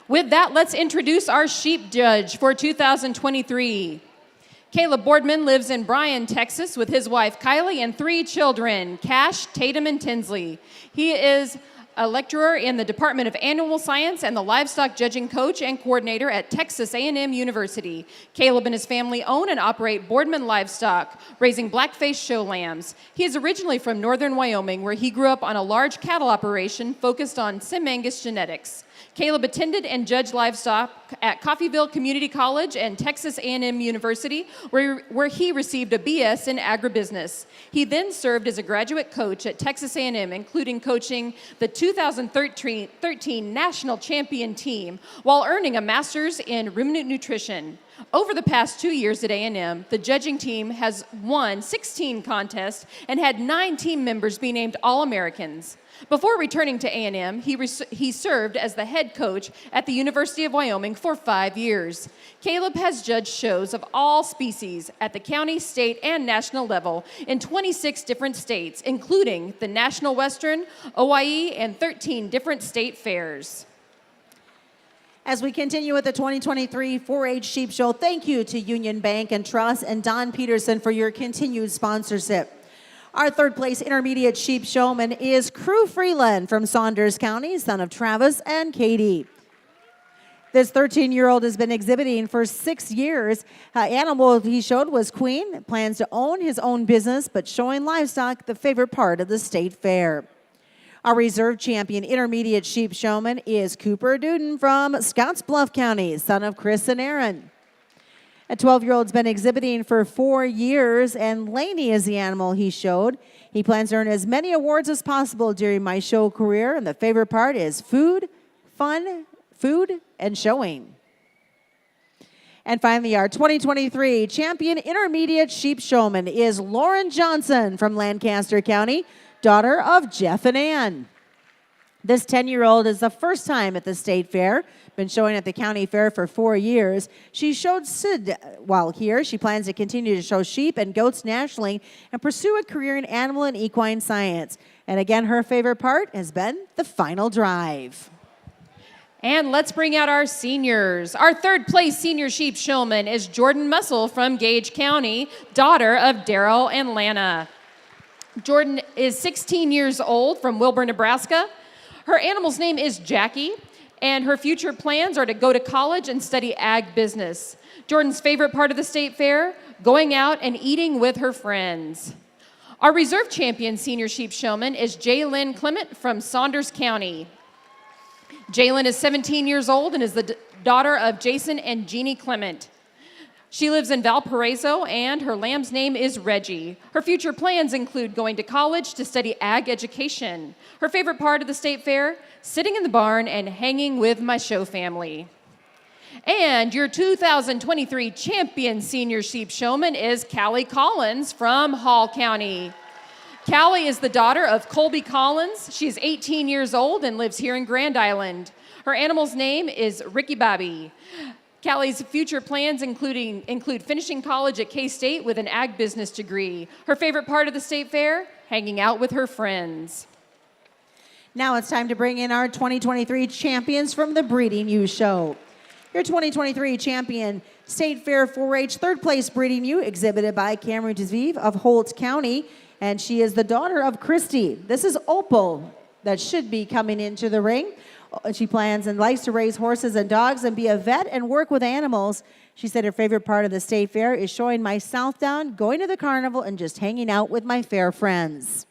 With that, let's introduce our sheep judge for 2023. Caleb Boardman lives in Bryan, Texas with his wife Kylie and 3 children, Cash, Tatum, and Tinsley. He is a lecturer in the Department of Animal Science and the livestock judging coach and coordinator at Texas A&M University. Caleb and his family own and operate Boardman Livestock, raising blackface show lambs. He is originally from northern Wyoming, where he grew up on a large cattle operation focused on Sim Angus genetics. Caleb attended and judged livestock at Coffeyville Community College and Texas A&M University, where he received a BS in agribusiness. He then served as a graduate coach at Texas A&M, including coaching the 2013 national champion team, while earning a master's in ruminant nutrition. Over the past 2 years at A&M, the judging team has won 16 contests and had 9 team members be named All-Americans. Before returning to A&M, he served as the head coach at the University of Wyoming for 5 years. Caleb has judged shows of all species at the county, state, and national level in 26 different states, including the National Western, OIE, and 13 different state fairs. As we continue with the 2023 4-H Sheep Show, thank you to Union Bank and Trust and Don Peterson for your continued sponsorship. Our third place intermediate sheep showman is Crew Freeland from Saunders County, son of Travis and Katie. This 13-year-old has been exhibiting for 6 years. Animal he showed was Queen, plans to own his own business, but showing livestock the favorite part of the state fair. Our reserve champion intermediate sheep showman is Cooper Duden from Scottsbluff County, son of Chris and Aaron. A 12-year-old's been exhibiting for 4 years, and Laney is the animal he showed. He plans to earn as many awards as possible during my show career, and the favorite part is food, fun, food, and showing. And finally, our 2023 champion intermediate sheep showman is Lauren Johnson from Lancaster County, daughter of Jeff and Ann. This 10-year-old is the first time at the state fair, been showing at the county fair for 4 years. She showed Sid while here. She plans to continue to show sheep and goats nationally and pursue a career in animal and equine science. And again, her favorite part has been the final drive. And let's bring out our seniors. Our third place senior sheep showman is Jordan Mussel from Gage County, daughter of Daryl and Lana. Jordan is 16 years old from Wilbur, Nebraska. Her animal's name is Jackie, and her future plans are to go to college and study ag business. Jordan's favorite part of the state fair, going out and eating with her friends. Our reserve champion senior sheep showman is Jay Lynn Clement from Saunders County. Jalen is 17 years old and is the daughter of Jason and Jeannie Clement. She lives in Valparaiso, and her lamb's name is Reggie. Her future plans include going to college to study ag education. Her favorite part of the state fair, sitting in the barn and hanging with my show family. And your 2023 champion senior sheep showman is Callie Collins from Hall County. Callie is the daughter of Colby Collins. She is 18 years old and lives here in Grand Island. Her animal's name is Ricky Bobby. Callie's future plans include finishing college at K-State with an ag business degree. Her favorite part of the state fair, hanging out with her friends. Now it's time to bring in our 2023 champions from the Breeding Ewe Show. Your 2023 champion, State Fair 4-H third place Breeding Ewe, exhibited by Cameron Tziv of Holt County, and she is the daughter of Christy. This is Opal that should be coming into the ring. She plans and likes to raise horses and dogs and be a vet and work with animals. She said her favorite part of the state fair is showing my Southdown, going to the carnival, and just hanging out with my fair friends.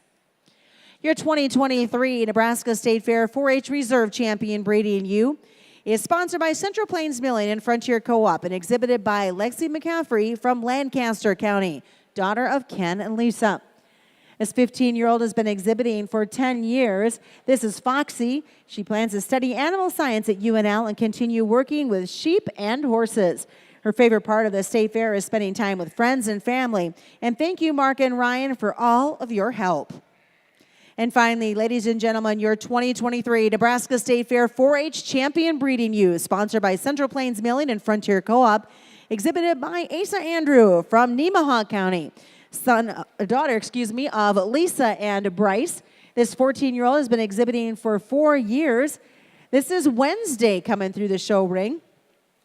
Your 2023 Nebraska State Fair 4-H Reserve Champion Breeding Ewe is sponsored by Central Plains Milling and Frontier Co-op and exhibited by Lexi McCaffrey from Lancaster County, daughter of Ken and Lisa. This 15-year-old has been exhibiting for 10 years. This is Foxy. She plans to study animal science at UNL and continue working with sheep and horses. Her favorite part of the state fair is spending time with friends and family. And thank you, Mark and Ryan, for all of your help. And finally, ladies and gentlemen, your 2023 Nebraska State Fair 4-H Champion Breeding Ewe, sponsored by Central Plains Milling and Frontier Co-op, exhibited by Asa Andrew from Nemaha County. Daughter of Lisa and Bryce. This 14-year-old has been exhibiting for 4 years. This is Wednesday coming through the show ring.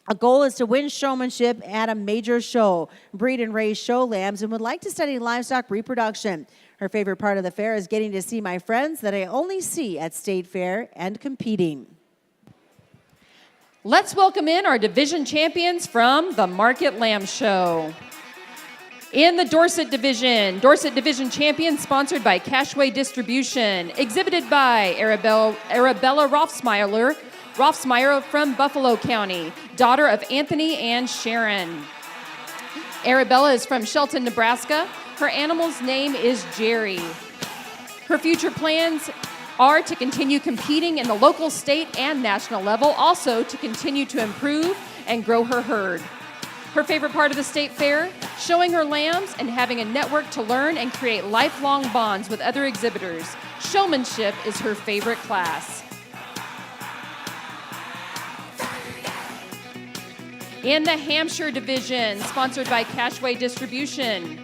A goal is to win showmanship at a major show, breed and raise show lambs, and would like to study livestock reproduction. Her favorite part of the fair is getting to see my friends that I only see at State Fair and competing. Let's welcome in our division champions from the Market Lamb Show. In the Dorset Division champion sponsored by Cashway Distribution, exhibited by Arabella Rothsmeyer from Buffalo County, daughter of Anthony and Sharon. Arabella is from Shelton, Nebraska. Her animal's name is Jerry. Her future plans are to continue competing in the local, state, and national level, also to continue to improve and grow her herd. Her favorite part of the state fair, showing her lambs and having a network to learn and create lifelong bonds with other exhibitors. Showmanship is her favorite class. In the Hampshire Division, sponsored by Cashway Distribution,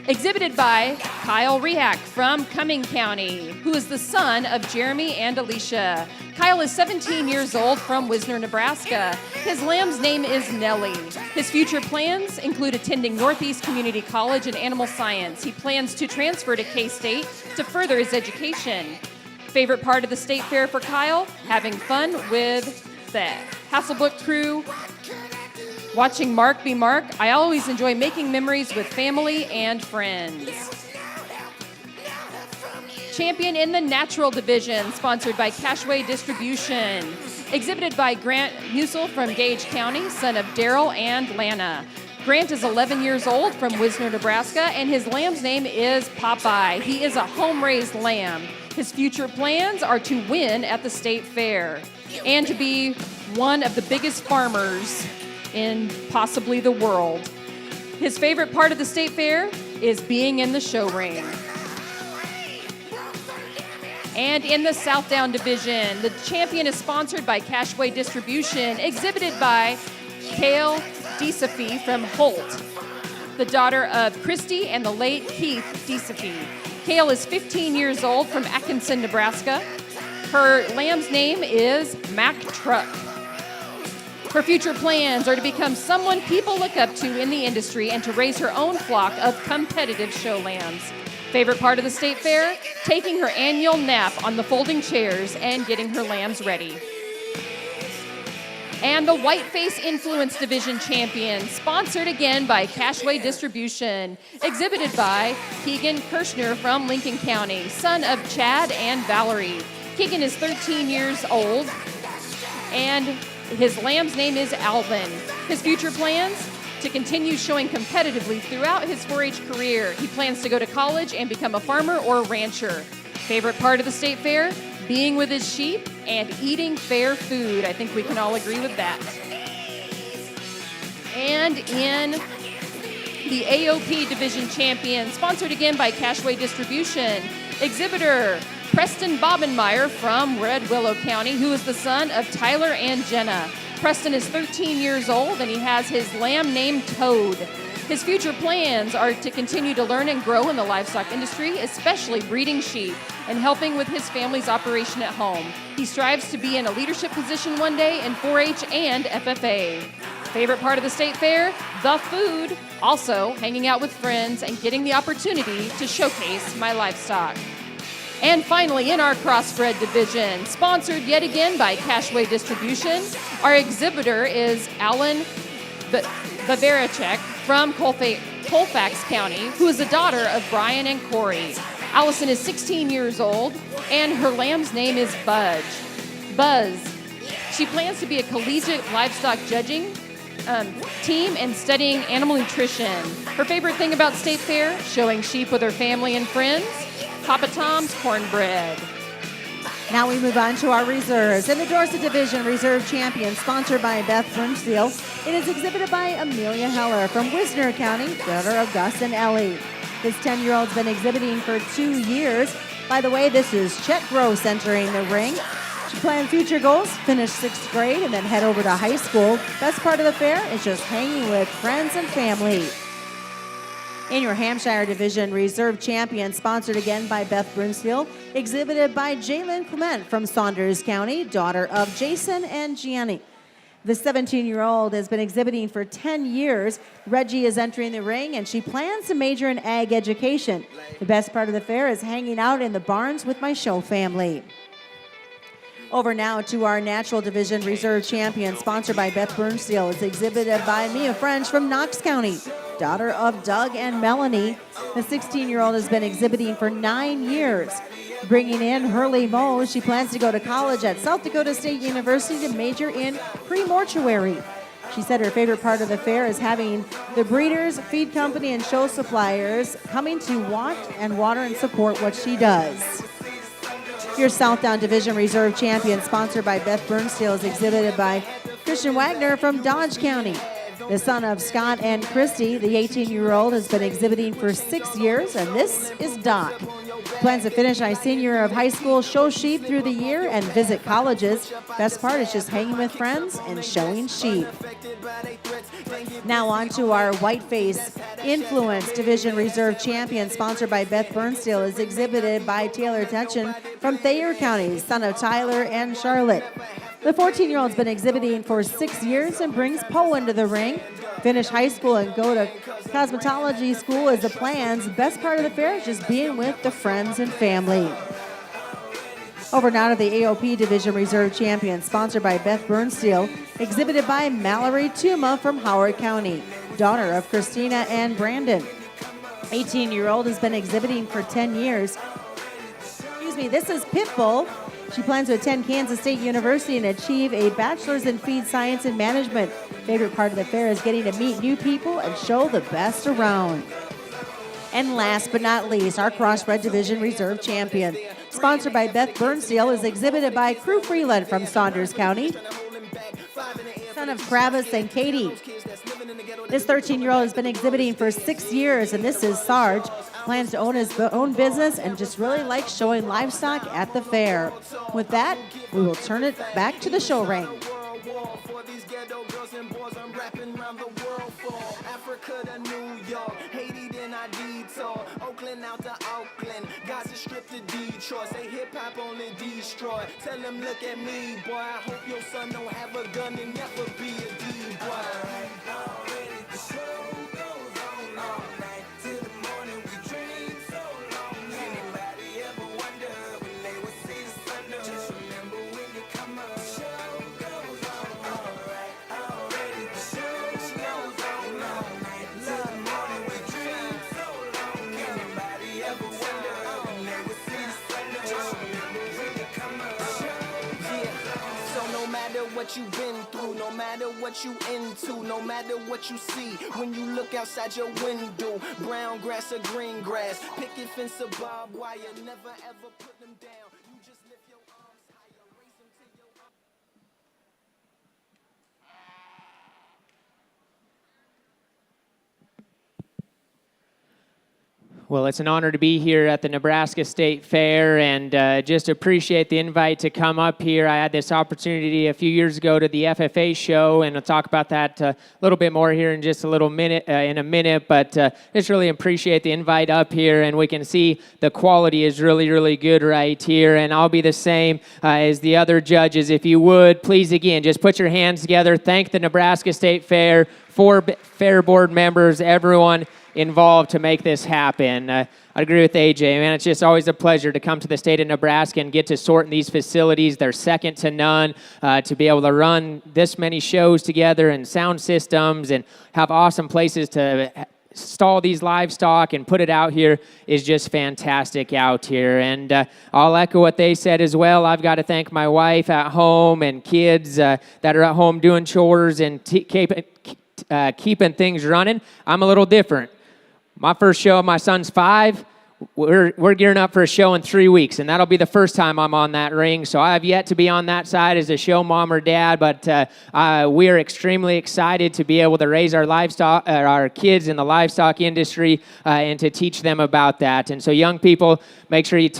exhibited by Kyle Rehak from Cumming County, who is the son of Jeremy and Alicia. Kyle is 17 years old from Wisner, Nebraska. His lamb's name is Nellie. His future plans include attending Northeast Community College in animal science. He plans to transfer to K-State to further his education. Favorite part of the state fair for Kyle? Having fun with the Hasselbrook crew, watching Mark be Mark. I always enjoy making memories with family and friends. Champion in the Natural Division, sponsored by Cashway Distribution. Exhibited by Grant Musil from Gage County, son of Daryl and Lana. Grant is 11 years old from Wisner, Nebraska, and his lamb's name is Popeye. He is a home-raised lamb. His future plans are to win at the state fair and to be one of the biggest farmers in possibly the world. His favorite part of the state fair is being in the show ring. And in the Southdown Division, the champion is sponsored by Cashway Distribution, exhibited by Kale DeSafi from Holt, the daughter of Christy and the late Keith DeSafi. Kale is 15 years old from Atkinson, Nebraska. Her lamb's name is Mack Truck. Her future plans are to become someone people look up to in the industry and to raise her own flock of competitive show lambs. Favorite part of the state fair? Taking her annual nap on the folding chairs and getting her lambs ready. And the Whiteface Influence Division champion, sponsored again by Cashway Distribution, exhibited by Keegan Kirshner from Lincoln County, son of Chad and Valerie. Keegan is 13 years old and his lamb's name is Alvin. His future plans? To continue showing competitively throughout his 4-H career. He plans to go to college and become a farmer or rancher. Favorite part of the state fair? Being with his sheep and eating fair food. I think we can all agree with that. And in the AOP Division Champion, sponsored again by Cashway Distribution, exhibitor Preston Bobenmeyer from Red Willow County, who is the son of Tyler and Jenna. Preston is 13 years old and he has his lamb named Toad. His future plans are to continue to learn and grow in the livestock industry, especially breeding sheep and helping with his family's operation at home. He strives to be in a leadership position one day in 4-H and FFA. Favorite part of the state fair? The food. Also, hanging out with friends and getting the opportunity to showcase my livestock. And finally, in our crossbred division, sponsored yet again by Cashway Distribution, our exhibitor is Alan Bavaracek from Colfax County, who is the daughter of Brian and Corey. Allison is 16 years old, and her lamb's name is Buzz. She plans to be a collegiate livestock judging team and studying animal nutrition. Her favorite thing about State Fair? Showing sheep with her family and friends. Papa Tom's cornbread. Now we move on to our reserves. In the Dorset Division Reserve Champion, sponsored by Beth Bernstein, it is exhibited by Amelia Heller from Wisner County, daughter of Gus and Ellie. This 10-year-old's been exhibiting for 2 years. By the way, this is Chet Gross entering the ring. She plans future goals, finish 6th grade, and then head over to high school. Best part of the fair is just hanging with friends and family. In your Hampshire Division Reserve Champion, sponsored again by Beth Brunstiel, exhibited by Jalen Clement from Saunders County, daughter of Jason and Gianni. The 17-year-old has been exhibiting for 10 years. Reggie is entering the ring, and she plans to major in ag education. The best part of the fair is hanging out in the barns with my show family. Over now to our Natural Division Reserve Champion, sponsored by Beth Bernstein. It's exhibited by Mia French from Knox County, daughter of Doug and Melanie. The 16-year-old has been exhibiting for 9 years. Bringing in Hurley Moe, she plans to go to college at South Dakota State University to major in pre-mortuary. She said her favorite part of the fair is having the breeders, feed company, and show suppliers coming to watch and water and support what she does. Your Southdown Division Reserve Champion, sponsored by Beth Bernstein, is exhibited by Christian Wagner from Dodge County. The son of Scott and Christy, the 18-year-old, has been exhibiting for 6 years, and this is Doc. Plans to finish a senior of high school, show sheep through the year, and visit colleges. Best part is just hanging with friends and showing sheep. Now on to our Whiteface Influence Division Reserve Champion, sponsored by Beth Bernstein, is exhibited by Taylor Tetchen from Thayer County, son of Tyler and Charlotte. The 14-year-old's been exhibiting for 6 years and brings Poe into the ring. Finish high school and go to cosmetology school is the plans. Best part of the fair is just being with the friends and family. Over now to the AOP Division Reserve Champion, sponsored by Beth Bernstein, exhibited by Mallory Tuma from Howard County, daughter of Christina and Brandon. 18-year-old has been exhibiting for 10 years. This is Pitbull. She plans to attend Kansas State University and achieve a bachelor's in feed science and management. Favorite part of the fair is getting to meet new people and show the best around. And last but not least, our Crossbred Division Reserve Champion, sponsored by Beth Bernstein, is exhibited by Crew Freeland from Saunders County, son of Travis and Katie. This 13-year-old has been exhibiting for 6 years, and this is Sarge. Plans to own his own business and just really likes showing livestock at the fair. With that, we will turn it back to the show ring. Africa to New York, Haiti then I detour, Oakland out to Oakland, Gaza Strip to Detroit, say hip hop only destroy. Tell them look at me, boy. I hope your son don't have a gun and never be a D-boy. what you've been through, no matter what you into, no matter what you see. When you look outside your window, brown grass or green grass, picket fence or barbed wire, never ever put them down. You just lift your arms higher, raise them to your Well, it's an honor to be here at the Nebraska State Fair, and just appreciate the invite to come up here. I had this opportunity a few years ago to the FFA show, and I'll talk about that a little bit more here in just a little minute. But just really appreciate the invite up here, and we can see the quality is really, really good right here. And I'll be the same as the other judges. If you would, please again, just put your hands together. Thank the Nebraska State Fair, Fair Board members, everyone involved to make this happen. I agree with AJ, man. It's just always a pleasure to come to the state of Nebraska and get to sort in these facilities. They're second to none. To be able to run this many shows together and sound systems and have awesome places to stall these livestock and put it out here is just fantastic out here. And I'll echo what they said as well. I've got to thank my wife at home and kids that are at home doing chores and keeping things running. I'm a little different. My first show, my son's 5. We're gearing up for a show in 3 weeks, and that'll be the first time I'm on that ring. So I have yet to be on that side as a show mom or dad, but we are extremely excited to be able to raise our livestock, our kids in the livestock industry, and to teach them about that. And so, young people, make sure you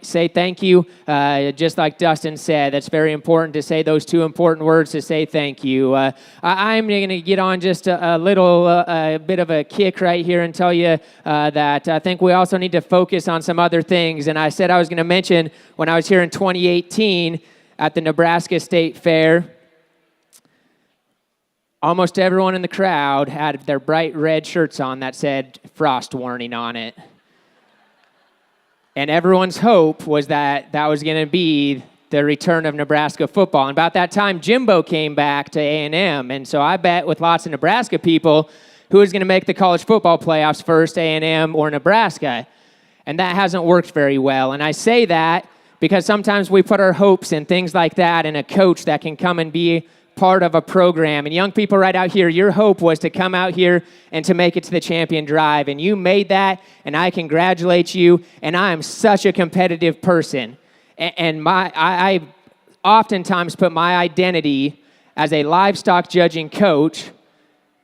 say thank you, just like Dustin said. That's very important to say those 2 important words to say thank you. I'm going to get on just a little bit of a kick right here and tell you that I think we also need to focus on some other things. And I said I was going to mention when I was here in 2018 at the Nebraska State Fair, almost everyone in the crowd had their bright red shirts on that said frost warning on it. And everyone's hope was that that was going to be the return of Nebraska football. And about that time, Jimbo came back to A&M. And so I bet with lots of Nebraska people who is going to make the college football playoffs first, A&M or Nebraska. And that hasn't worked very well. And I say that because sometimes we put our hopes in things like that and a coach that can come and be part of a program. And young people right out here, your hope was to come out here and to make it to the champion drive. And you made that, and I congratulate you. And I am such a competitive person. And I oftentimes put my identity as a livestock judging coach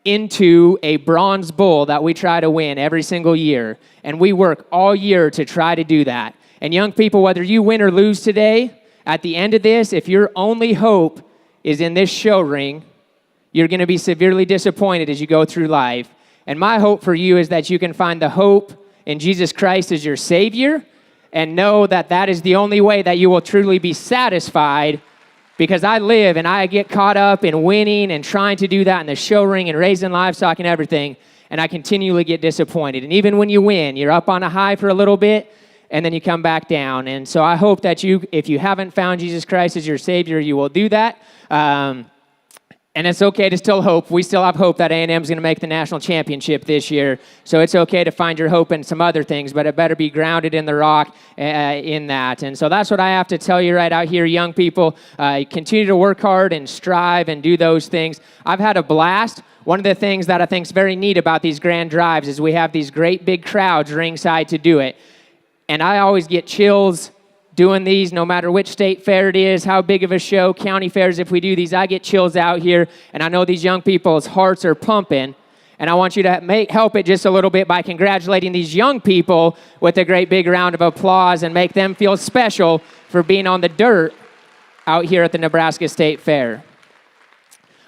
into a bronze bull that we try to win every single year. And we work all year to try to do that. And young people, whether you win or lose today, at the end of this, if your only hope is in this show ring, you're going to be severely disappointed as you go through life. And my hope for you is that you can find the hope in Jesus Christ as your Savior and know that that is the only way that you will truly be satisfied. Because I live and I get caught up in winning and trying to do that in the show ring and raising livestock and everything, and I continually get disappointed. And even when you win, you're up on a high for a little bit, and then you come back down. And so I hope that you, if you haven't found Jesus Christ as your Savior, you will do that. And it's okay to still hope. We still have hope that A&M is going to make the national championship this year. So it's okay to find your hope in some other things, but it better be grounded in the rock in that. And so that's what I have to tell you right out here, young people. Continue to work hard and strive and do those things. I've had a blast. One of the things that I think is very neat about these grand drives is we have these great big crowds ringside to do it. And I always get chills doing these, no matter which state fair it is, how big of a show, county fairs, if we do these, I get chills out here, and I know these young people's hearts are pumping, and I want you to help it just a little bit by congratulating these young people with a great big round of applause and make them feel special for being on the dirt out here at the Nebraska State Fair.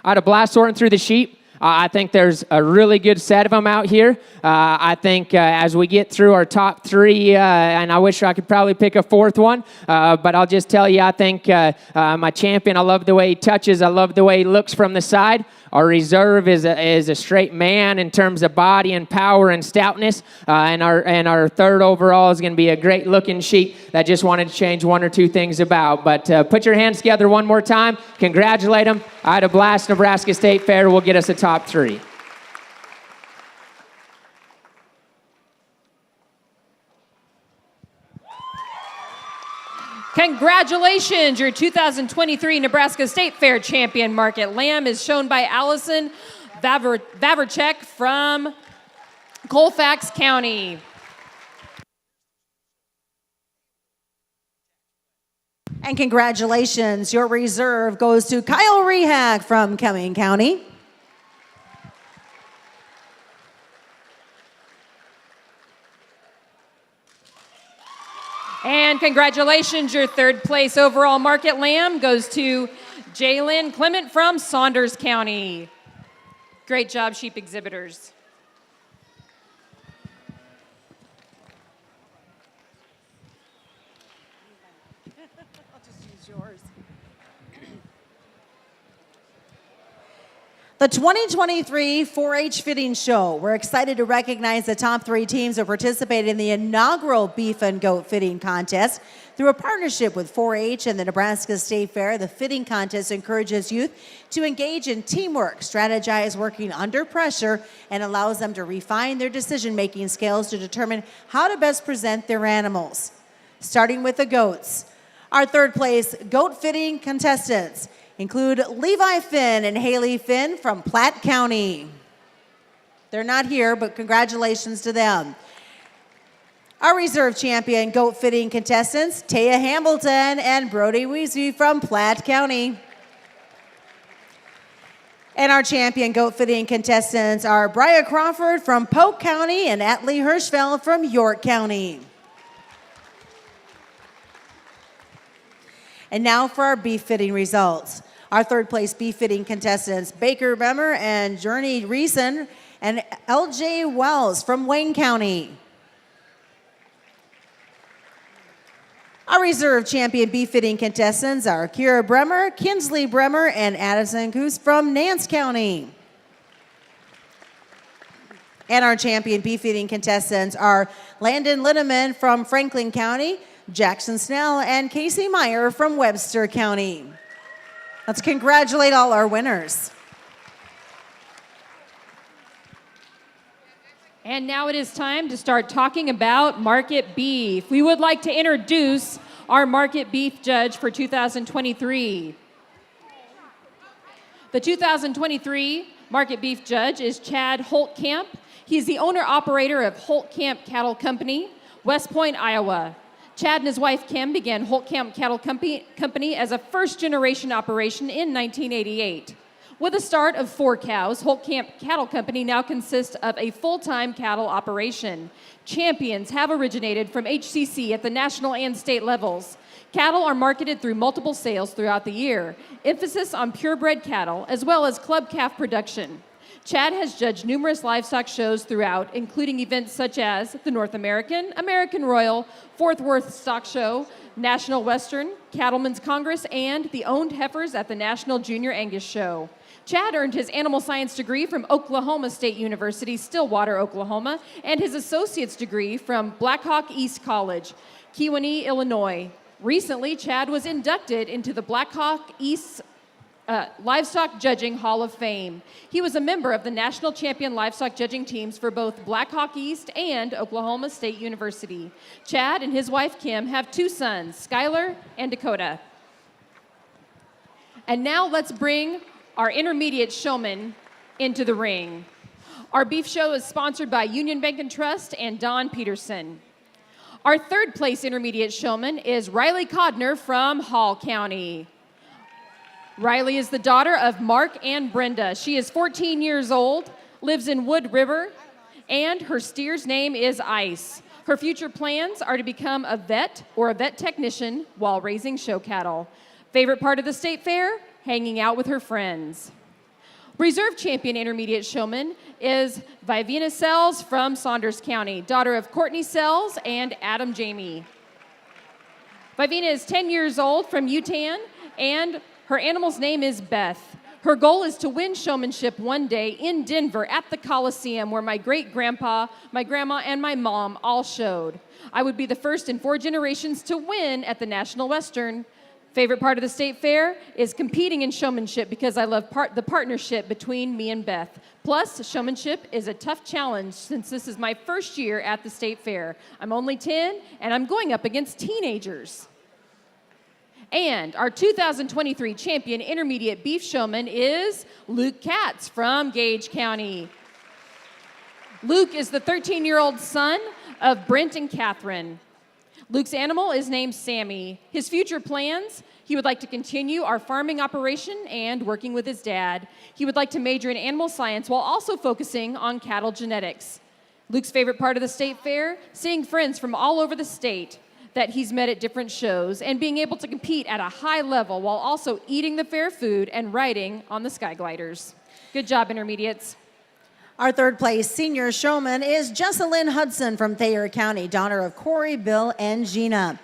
I had a blast sorting through the sheep. I think there's a really good set of them out here. I think as we get through our top 3, and I wish I could probably pick a 4th one, but I'll just tell you, I think my champion, I love the way he touches. I love the way he looks from the side. Our reserve is a straight man in terms of body and power and stoutness. And our 3rd overall is going to be a great looking sheep that just wanted to change 1 or 2 things about. But put your hands together one more time. Congratulate them. I had a blast. Nebraska State Fair will get us a top 3. Congratulations, your 2023 Nebraska State Fair champion market lamb is shown by Allison Vavrchek from Colfax County. And congratulations, your reserve goes to Kyle Rehak from Cumming County. And congratulations, your third place overall market lamb goes to Jalen Clement from Saunders County. Great job, sheep exhibitors. The 2023 4-H Fitting Show. We're excited to recognize the top 3 teams who participated in the inaugural Beef and Goat Fitting Contest. Through a partnership with 4-H and the Nebraska State Fair, the fitting contest encourages youth to engage in teamwork, strategize working under pressure, and allows them to refine their decision-making skills to determine how to best present their animals. Starting with the goats. Our third place goat fitting contestants include Levi Finn and Haley Finn from Platte County. They're not here, but congratulations to them. Our reserve champion goat fitting contestants, Taya Hamilton and Brody Weesey from Platte County. And our champion goat fitting contestants are Bria Crawford from Polk County and Atlee Hirschfeld from York County. And now for our beef fitting results. Our third place beef fitting contestants, Baker Bemmer and Journey Reason and LJ Wells from Wayne County. Our reserve champion beef fitting contestants are Kira Bremer, Kinsley Bremer, and Addison Coos from Nance County. And our champion beef fitting contestants are Landon Linneman from Franklin County, Jackson Snell, and Casey Meyer from Webster County. Let's congratulate all our winners. And now it is time to start talking about market beef. We would like to introduce our market beef judge for 2023. The 2023 market beef judge is Chad Holtkamp. He's the owner-operator of Holtkamp Cattle Company, West Point, Iowa. Chad and his wife Kim began Holtkamp Cattle Company as a first-generation operation in 1988. With a start of 4 cows, Holtkamp Cattle Company now consists of a full-time cattle operation. Champions have originated from HCC at the national and state levels. Cattle are marketed through multiple sales throughout the year, emphasis on purebred cattle, as well as club calf production. Chad has judged numerous livestock shows throughout, including events such as the North American, American Royal, Fort Worth Stock Show, National Western, Cattlemen's Congress, and the Owned Heifers at the National Junior Angus Show. Chad earned his animal science degree from Oklahoma State University, Stillwater, Oklahoma, and his associate's degree from Blackhawk East College, Kewanee, Illinois. Recently, Chad was inducted into the Blackhawk East Livestock Judging Hall of Fame. He was a member of the national champion livestock judging teams for both Blackhawk East and Oklahoma State University. Chad and his wife Kim have 2 sons, Skylar and Dakota. And now let's bring our intermediate showman into the ring. Our beef show is sponsored by Union Bank and Trust and Don Peterson. Our third place intermediate showman is Riley Codner from Hall County. Riley is the daughter of Mark and Brenda. She is 14 years old, lives in Wood River, and her steer's name is Ice. Her future plans are to become a vet or a vet technician while raising show cattle. Favorite part of the state fair? Hanging out with her friends. Reserve champion intermediate showman is Vivina Sells from Saunders County, daughter of Courtney Sells and Adam Jamie. Vivina is 10 years old from Utan, and her animal's name is Beth. Her goal is to win showmanship one day in Denver at the Coliseum, where my great-grandpa, my grandma, and my mom all showed. I would be the first in 4 generations to win at the National Western. Favorite part of the state fair is competing in showmanship because I love the partnership between me and Beth. Plus, showmanship is a tough challenge since this is my first year at the state fair. I'm only 10, and I'm going up against teenagers. And our 2023 champion intermediate beef showman is Luke Katz from Gage County. Luke is the 13-year-old son of Brent and Catherine. Luke's animal is named Sammy. His future plans, he would like to continue our farming operation and working with his dad. He would like to major in animal science while also focusing on cattle genetics. Luke's favorite part of the state fair, seeing friends from all over the state that he's met at different shows and being able to compete at a high level while also eating the fair food and riding on the sky gliders. Good job, intermediates. Our third place senior showman is Jessalyn Hudson from Thayer County, daughter of Corey, Bill, and Gina.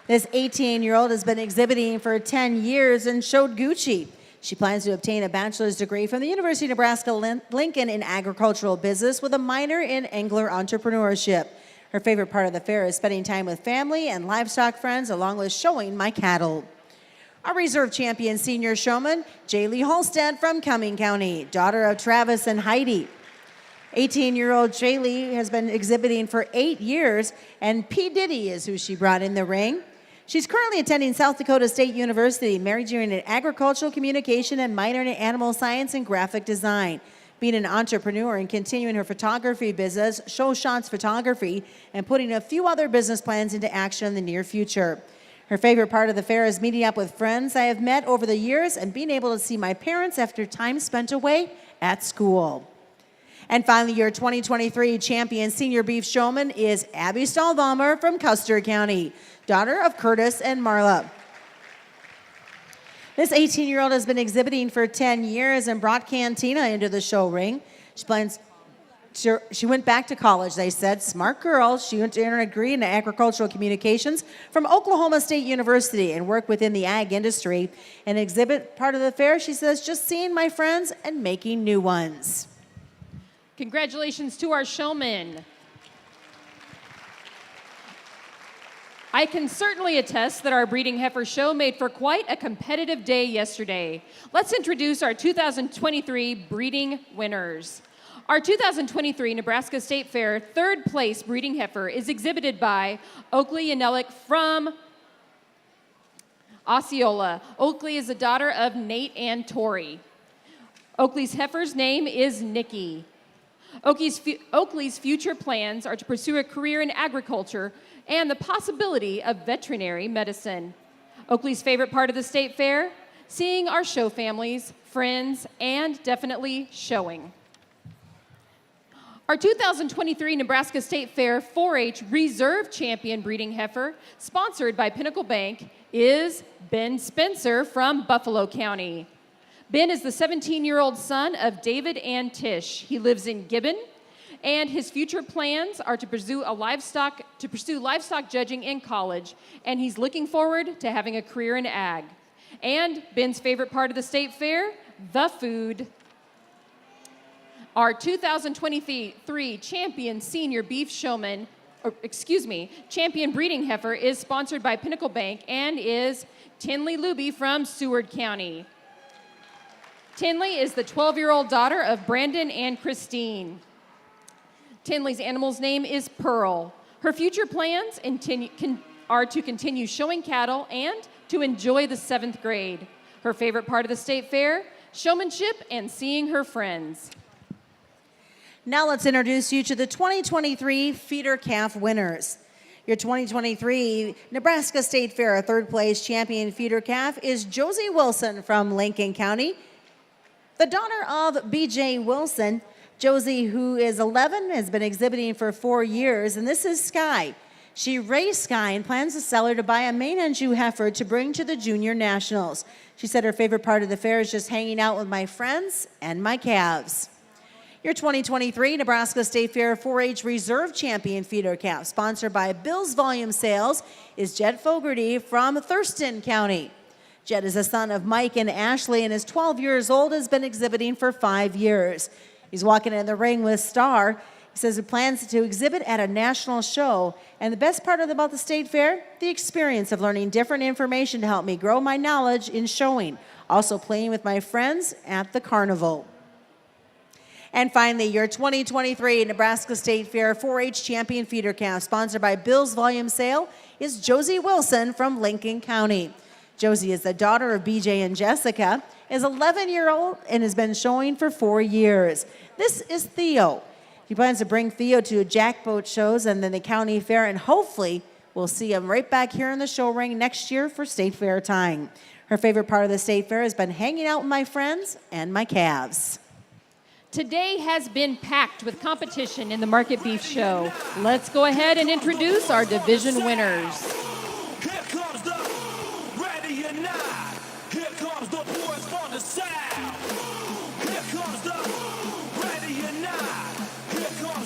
This 18-year-old has been exhibiting for 10 years and showed Gucci. She plans to obtain a bachelor's degree from the University of Nebraska Lincoln in agricultural business with a minor in angler entrepreneurship. Her favorite part of the fair is spending time with family and livestock friends along with showing my cattle. Our reserve champion senior showman, Jaylee Holstead from Cumming County, daughter of Travis and Heidi. 18-year-old Jaylee has been exhibiting for 8 years, and P. Diddy is who she brought in the ring. She's currently attending South Dakota State University, majoring in agricultural communication and minoring in animal science and graphic design. Being an entrepreneur and continuing her photography business, Show Shots Photography, and putting a few other business plans into action in the near future. Her favorite part of the fair is meeting up with friends I have met over the years and being able to see my parents after time spent away at school. And finally, your 2023 champion senior beef showman is Abby Stahlbaumer from Custer County, daughter of Curtis and Marla. This 18-year-old has been exhibiting for 10 years and brought Cantina into the show ring. She went back to college, they said. Smart girl. She went to earn a degree in agricultural communications from Oklahoma State University and worked within the ag industry. An exhibit part of the fair, she says, just seeing my friends and making new ones. Congratulations to our showmen. I can certainly attest that our breeding heifer show made for quite a competitive day yesterday. Let's introduce our 2023 breeding winners. Our 2023 Nebraska State Fair third place breeding heifer is exhibited by Oakley Yanelic from Osceola. Oakley is the daughter of Nate and Tori. Oakley's heifer's name is Nikki. Oakley's future plans are to pursue a career in agriculture and the possibility of veterinary medicine. Oakley's favorite part of the state fair, seeing our show families, friends, and definitely showing. Our 2023 Nebraska State Fair 4-H Reserve Champion Breeding Heifer, sponsored by Pinnacle Bank, is Ben Spencer from Buffalo County. Ben is the 17-year-old son of David and Tish. He lives in Gibbon, and his future plans are to pursue livestock judging in college, and he's looking forward to having a career in ag. And Ben's favorite part of the state fair, the food. Our 2023 champion senior beef showman, champion breeding heifer is sponsored by Pinnacle Bank and is Tinley Luby from Seward County. Tinley is the 12-year-old daughter of Brandon and Christine. Tinley's animal's name is Pearl. Her future plans are to continue showing cattle and to enjoy the 7th grade. Her favorite part of the state fair, showmanship and seeing her friends. Now let's introduce you to the 2023 feeder calf winners. Your 2023 Nebraska State Fair third place champion feeder calf is Josie Wilson from Lincoln County. The daughter of B.J. Wilson, Josie, who is 11, has been exhibiting for 4 years, and this is Sky. She raised Sky and plans to sell her to buy a main and Jew heifer to bring to the Junior Nationals. She said her favorite part of the fair is just hanging out with my friends and my calves. Your 2023 Nebraska State Fair 4-H Reserve Champion feeder calf, sponsored by Bill's Volume Sales, is Jed Fogarty from Thurston County. Jed is a son of Mike and Ashley and is 12 years old, has been exhibiting for 5 years. He's walking in the ring with Star. He says he plans to exhibit at a national show. And the best part about the state fair, the experience of learning different information to help me grow my knowledge in showing. Also playing with my friends at the carnival. And finally, your 2023 Nebraska State Fair 4-H Champion Feeder Calf, sponsored by Bill's Volume Sale, is Josie Wilson from Lincoln County. Josie is the daughter of BJ and Jessica, is 11-year-old, and has been showing for 4 years. This is Theo. He plans to bring Theo to jackboat shows and then the county fair, and hopefully we'll see him right back here in the show ring next year for state fair time. Her favorite part of the state fair has been hanging out with my friends and my calves. Today has been packed with competition in the Market Beef Show. Let's go ahead and introduce our division winners. Here comes the ready or not. Here comes the boys from the south. Here comes the ready or not.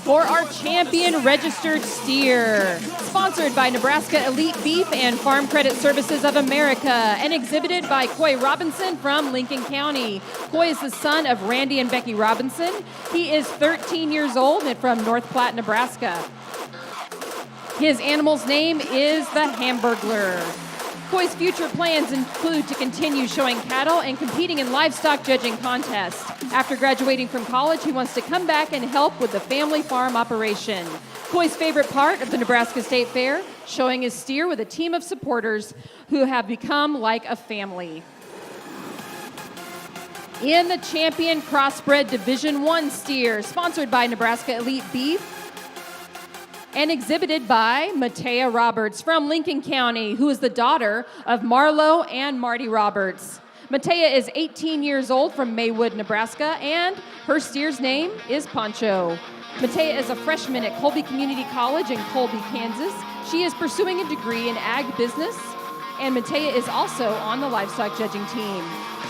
For our champion registered steer, sponsored by Nebraska Elite Beef and Farm Credit Services of America, and exhibited by Coy Robinson from Lincoln County. Coy is the son of Randy and Becky Robinson. He is 13 years old and from North Platte, Nebraska. His animal's name is the Hamburglar. Coy's future plans include to continue showing cattle and competing in livestock judging contests. After graduating from college, he wants to come back and help with the family farm operation. Coy's favorite part of the Nebraska State Fair, showing his steer with a team of supporters who have become like a family. In the champion crossbred Division I steer, sponsored by Nebraska Elite Beef, and exhibited by Matea Roberts from Lincoln County, who is the daughter of Marlo and Marty Roberts. Matea is 18 years old from Maywood, Nebraska, and her steer's name is Poncho. Matea is a freshman at Colby Community College in Colby, Kansas. She is pursuing a degree in ag business, and Matea is also on the livestock judging team.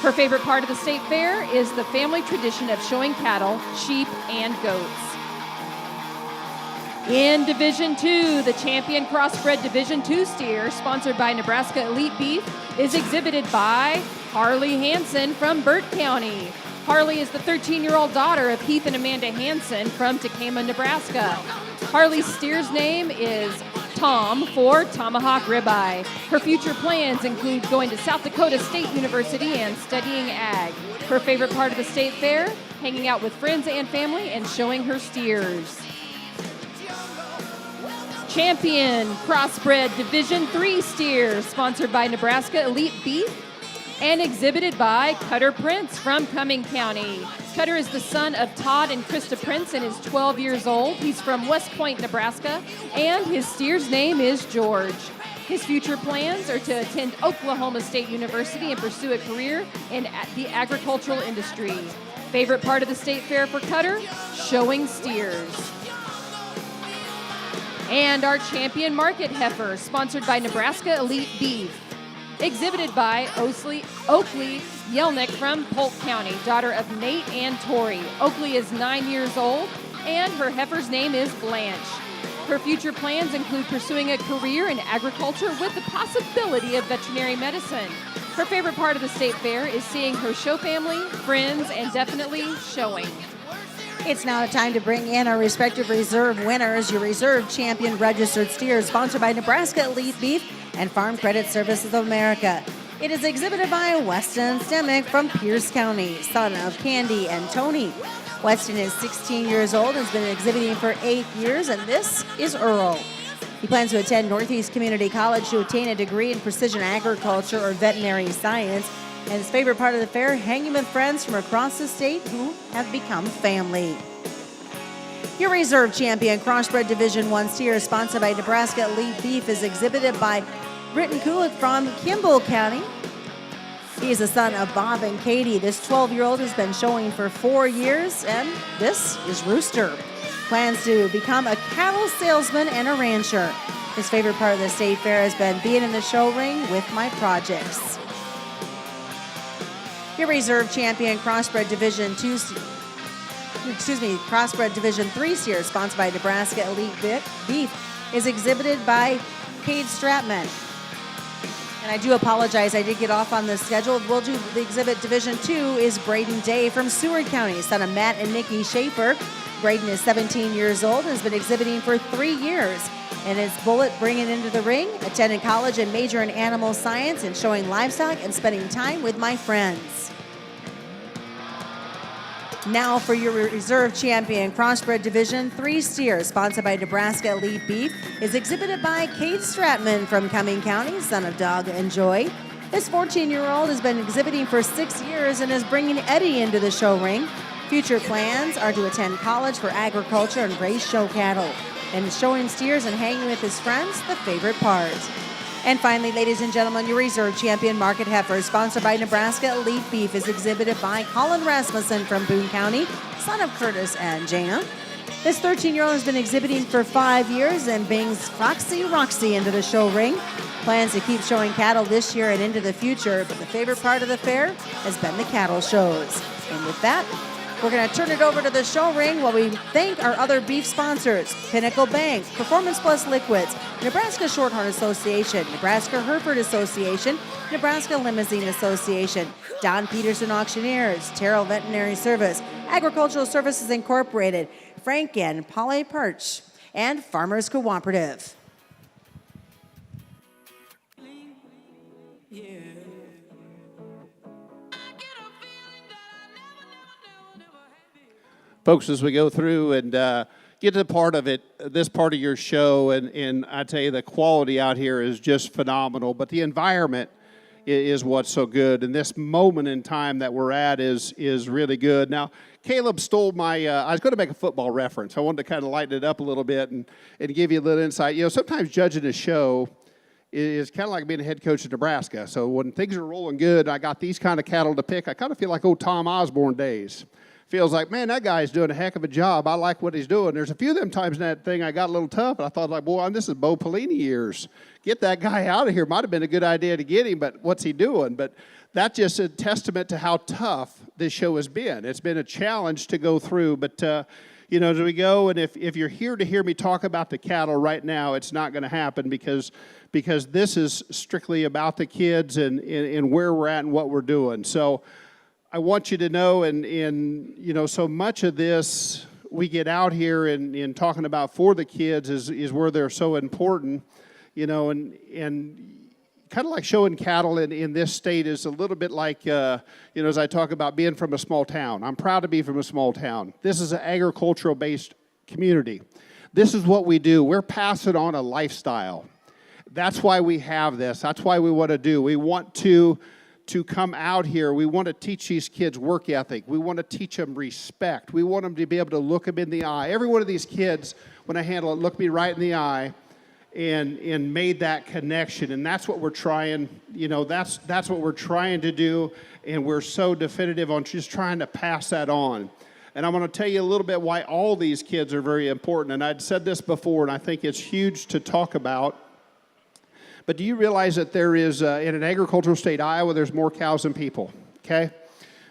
Her favorite part of the state fair is the family tradition of showing cattle, sheep, and goats. In Division II, the champion crossbred Division II steer, sponsored by Nebraska Elite Beef, is exhibited by Harley Hansen from Burt County. Harley is the 13-year-old daughter of Heath and Amanda Hansen from Tekamah, Nebraska. Harley's steer's name is Tom for Tomahawk Ribeye. Her future plans include going to South Dakota State University and studying ag. Her favorite part of the state fair, hanging out with friends and family and showing her steers. Champion crossbred Division III steer, sponsored by Nebraska Elite Beef and exhibited by Cutter Prince from Cumming County. Cutter is the son of Todd and Krista Prince and is 12 years old. He's from West Point, Nebraska, and his steer's name is George. His future plans are to attend Oklahoma State University and pursue a career in the agricultural industry. Favorite part of the state fair for Cutter? Showing steers. And our champion market heifer, sponsored by Nebraska Elite Beef, exhibited by Oakley Yelnick from Polk County, daughter of Nate and Tori. Oakley is 9 years old, and her heifer's name is Blanche. Her future plans include pursuing a career in agriculture with the possibility of veterinary medicine. Her favorite part of the state fair is seeing her show family, friends, and definitely showing. It's now time to bring in our respective reserve winners. Your reserve champion registered steer, sponsored by Nebraska Elite Beef and Farm Credit Services of America. It is exhibited by Weston Stemick from Pierce County, son of Candy and Tony. Weston is 16 years old and has been exhibiting for 8 years, and this is Earl. He plans to attend Northeast Community College to attain a degree in precision agriculture or veterinary science. And his favorite part of the fair, hanging with friends from across the state who have become family. Your reserve champion crossbred Division I steer, sponsored by Nebraska Elite Beef, is exhibited by Britton Kulik from Kimball County. He is the son of Bob and Katie. This 12-year-old has been showing for 4 years, and this is Rooster. Plans to become a cattle salesman and a rancher. His favorite part of the state fair has been being in the show ring with my projects. Your reserve champion crossbred Division III steer, sponsored by Nebraska Elite Beef, is exhibited by Cade Stratman. And I do apologize, I did get off on the schedule. We'll do the exhibit Division II is Braden Day from Seward County, son of Matt and Nikki Schaefer. Braden is 17 years old and has been exhibiting for 3 years. And his bullet bringing into the ring, attended college and major in animal science and showing livestock and spending time with my friends. Now for your reserve champion crossbred Division III steer, sponsored by Nebraska Elite Beef, is exhibited by Kate Stratman from Cumming County, son of Doug and Joy. This 14-year-old has been exhibiting for 6 years and is bringing Eddie into the show ring. Future plans are to attend college for agriculture and raise show cattle. And showing steers and hanging with his friends, the favorite part. And finally, ladies and gentlemen, your reserve champion market heifer, sponsored by Nebraska Elite Beef, is exhibited by Colin Rasmussen from Boone County, son of Curtis and Jana. This 13-year-old has been exhibiting for 5 years and brings Foxy Roxy into the show ring. Plans to keep showing cattle this year and into the future, but the favorite part of the fair has been the cattle shows. And with that, we're going to turn it over to the show ring while we thank our other beef sponsors: Pinnacle Bank, Performance Plus Liquids, Nebraska Shorthorn Association, Nebraska Hereford Association, Nebraska Limousine Association, Don Peterson Auctioneers, Terrell Veterinary Service, Agricultural Services Incorporated, Frank and Polly Perch, and Farmers Cooperative. Folks, as we go through and get to the part of it, this part of your show, and I tell you, the quality out here is just phenomenal, but the environment is what's so good, and this moment in time that we're at is really good. Now, Caleb stole my, I was going to make a football reference. I wanted to kind of lighten it up a little bit and give you a little insight. You know, sometimes judging a show is kind of like being a head coach of Nebraska. So when things are rolling good, I got these kind of cattle to pick, I kind of feel like old Tom Osborne days. Feels like, man, that guy's doing a heck of a job. I like what he's doing. There's a few of them times in that thing I got a little tough, and I thought, like, boy, this is Bo Pelini years. Get that guy out of here. Might have been a good idea to get him, but what's he doing? But that's just a testament to how tough this show has been. It's been a challenge to go through, but, you know, as we go, and if you're here to hear me talk about the cattle right now, it's not going to happen because this is strictly about the kids and where we're at and what we're doing. So I want you to know, and you know, so much of this we get out here and talking about for the kids is where they're so important, you know, and kind of like showing cattle in this state is a little bit like, you know, as I talk about being from a small town. I'm proud to be from a small town. This is an agricultural-based community. This is what we do. We're passing on a lifestyle. That's why we have this. That's why we want to do. We want to come out here. We want to teach these kids work ethic. We want to teach them respect. We want them to be able to look them in the eye. Every one of these kids, when I handle it, looked me right in the eye and made that connection. And that's what we're trying, you know, that's what we're trying to do. And we're so definitive on just trying to pass that on. And I'm going to tell you a little bit why all these kids are very important. And I'd said this before, and I think it's huge to talk about. But do you realize that there is, in an agricultural state, Iowa, there's more cows than people, okay?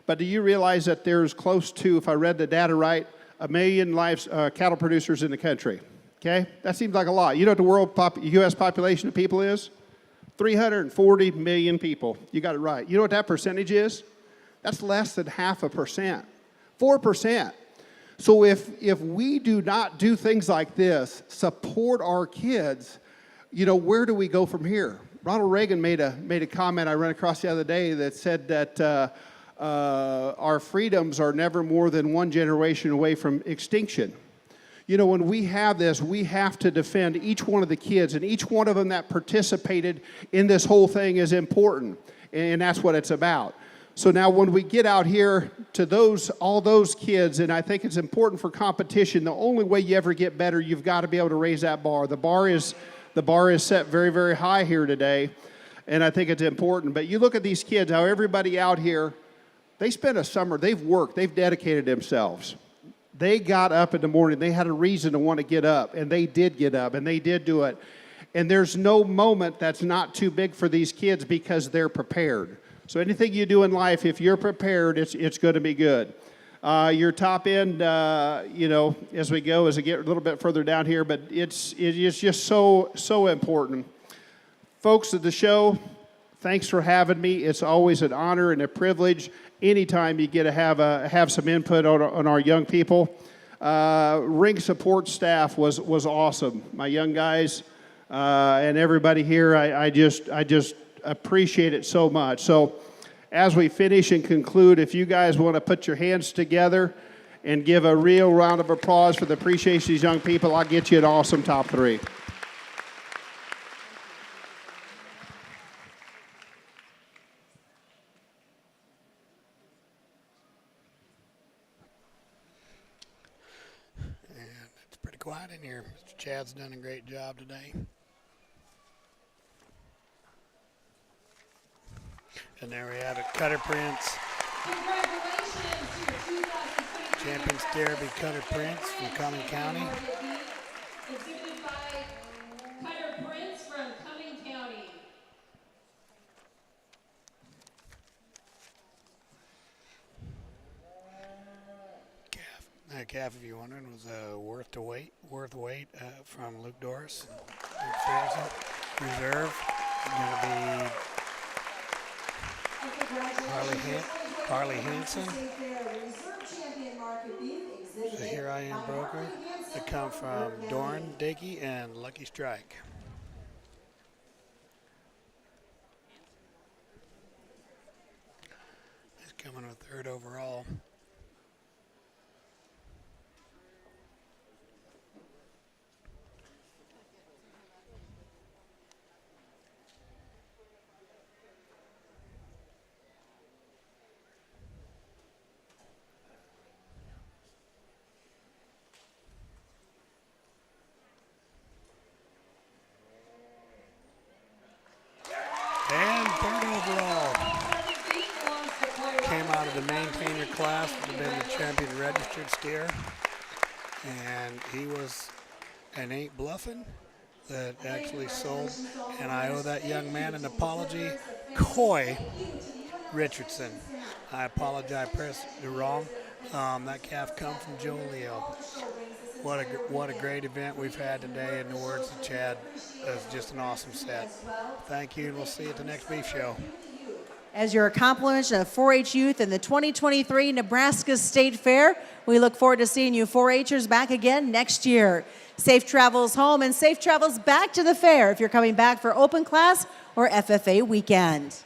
But do you realize that there's close to, if I read the data right, 1 million cattle producers in the country, okay? That seems like a lot. You know what the U.S. population of people is? 340 million people. You got it right. You know what that percentage is? That's less than 0.5%, 4%. So if we do not do things like this, support our kids, you know, where do we go from here? Ronald Reagan made a comment I ran across the other day that said that our freedoms are never more than one generation away from extinction. You know, when we have this, we have to defend each one of the kids, and each one of them that participated in this whole thing is important, and that's what it's about. So now when we get out here to all those kids, and I think it's important for competition, the only way you ever get better, you've got to be able to raise that bar. The bar is set very, very high here today, and I think it's important. But you look at these kids, how everybody out here, they spent a summer, they've worked, they've dedicated themselves. They got up in the morning, they had a reason to want to get up, and they did get up, and they did do it. And there's no moment that's not too big for these kids because they're prepared. So anything you do in life, if you're prepared, it's going to be good. Your top end, you know, as we get a little bit further down here, but it's just so important. Folks at the show, thanks for having me. It's always an honor and a privilege anytime you get to have some input on our young people. Ring support staff was awesome. My young guys and everybody here, I just appreciate it so much. So as we finish and conclude, if you guys want to put your hands together and give a real round of applause for the appreciation of these young people, I'll get you an awesome top three. quiet in here. Mr. Chad's done a great job today. And there we have it, Cutter Prince. Champion steer be Cutter Prince from Cumming County. Exhibited by Cutter Prince from Cumming County. That calf, if you're wondering, was worth weight from Luke Doris. Luke Ferguson. Reserve. Going to be Harley Hansen. So here I am, broker. They come from Doran, Dickey, and Lucky Strike. He's coming with third overall. And third overall. Came out of the maintainer class, would have been the champion registered steer. And he was an Ain't Bluffin' that actually sold. And I owe that young man an apology. Coy Richardson. I apologize, pressed it wrong. That calf come from Joe Leo. What a great event we've had today. In the words of Chad, it's just an awesome set. Thank you, and we'll see you at the next beef show. As your accomplishment of 4-H youth in the 2023 Nebraska State Fair, we look forward to seeing you 4-Hers back again next year. Safe travels home and safe travels back to the fair if you're coming back for open class or FFA weekend.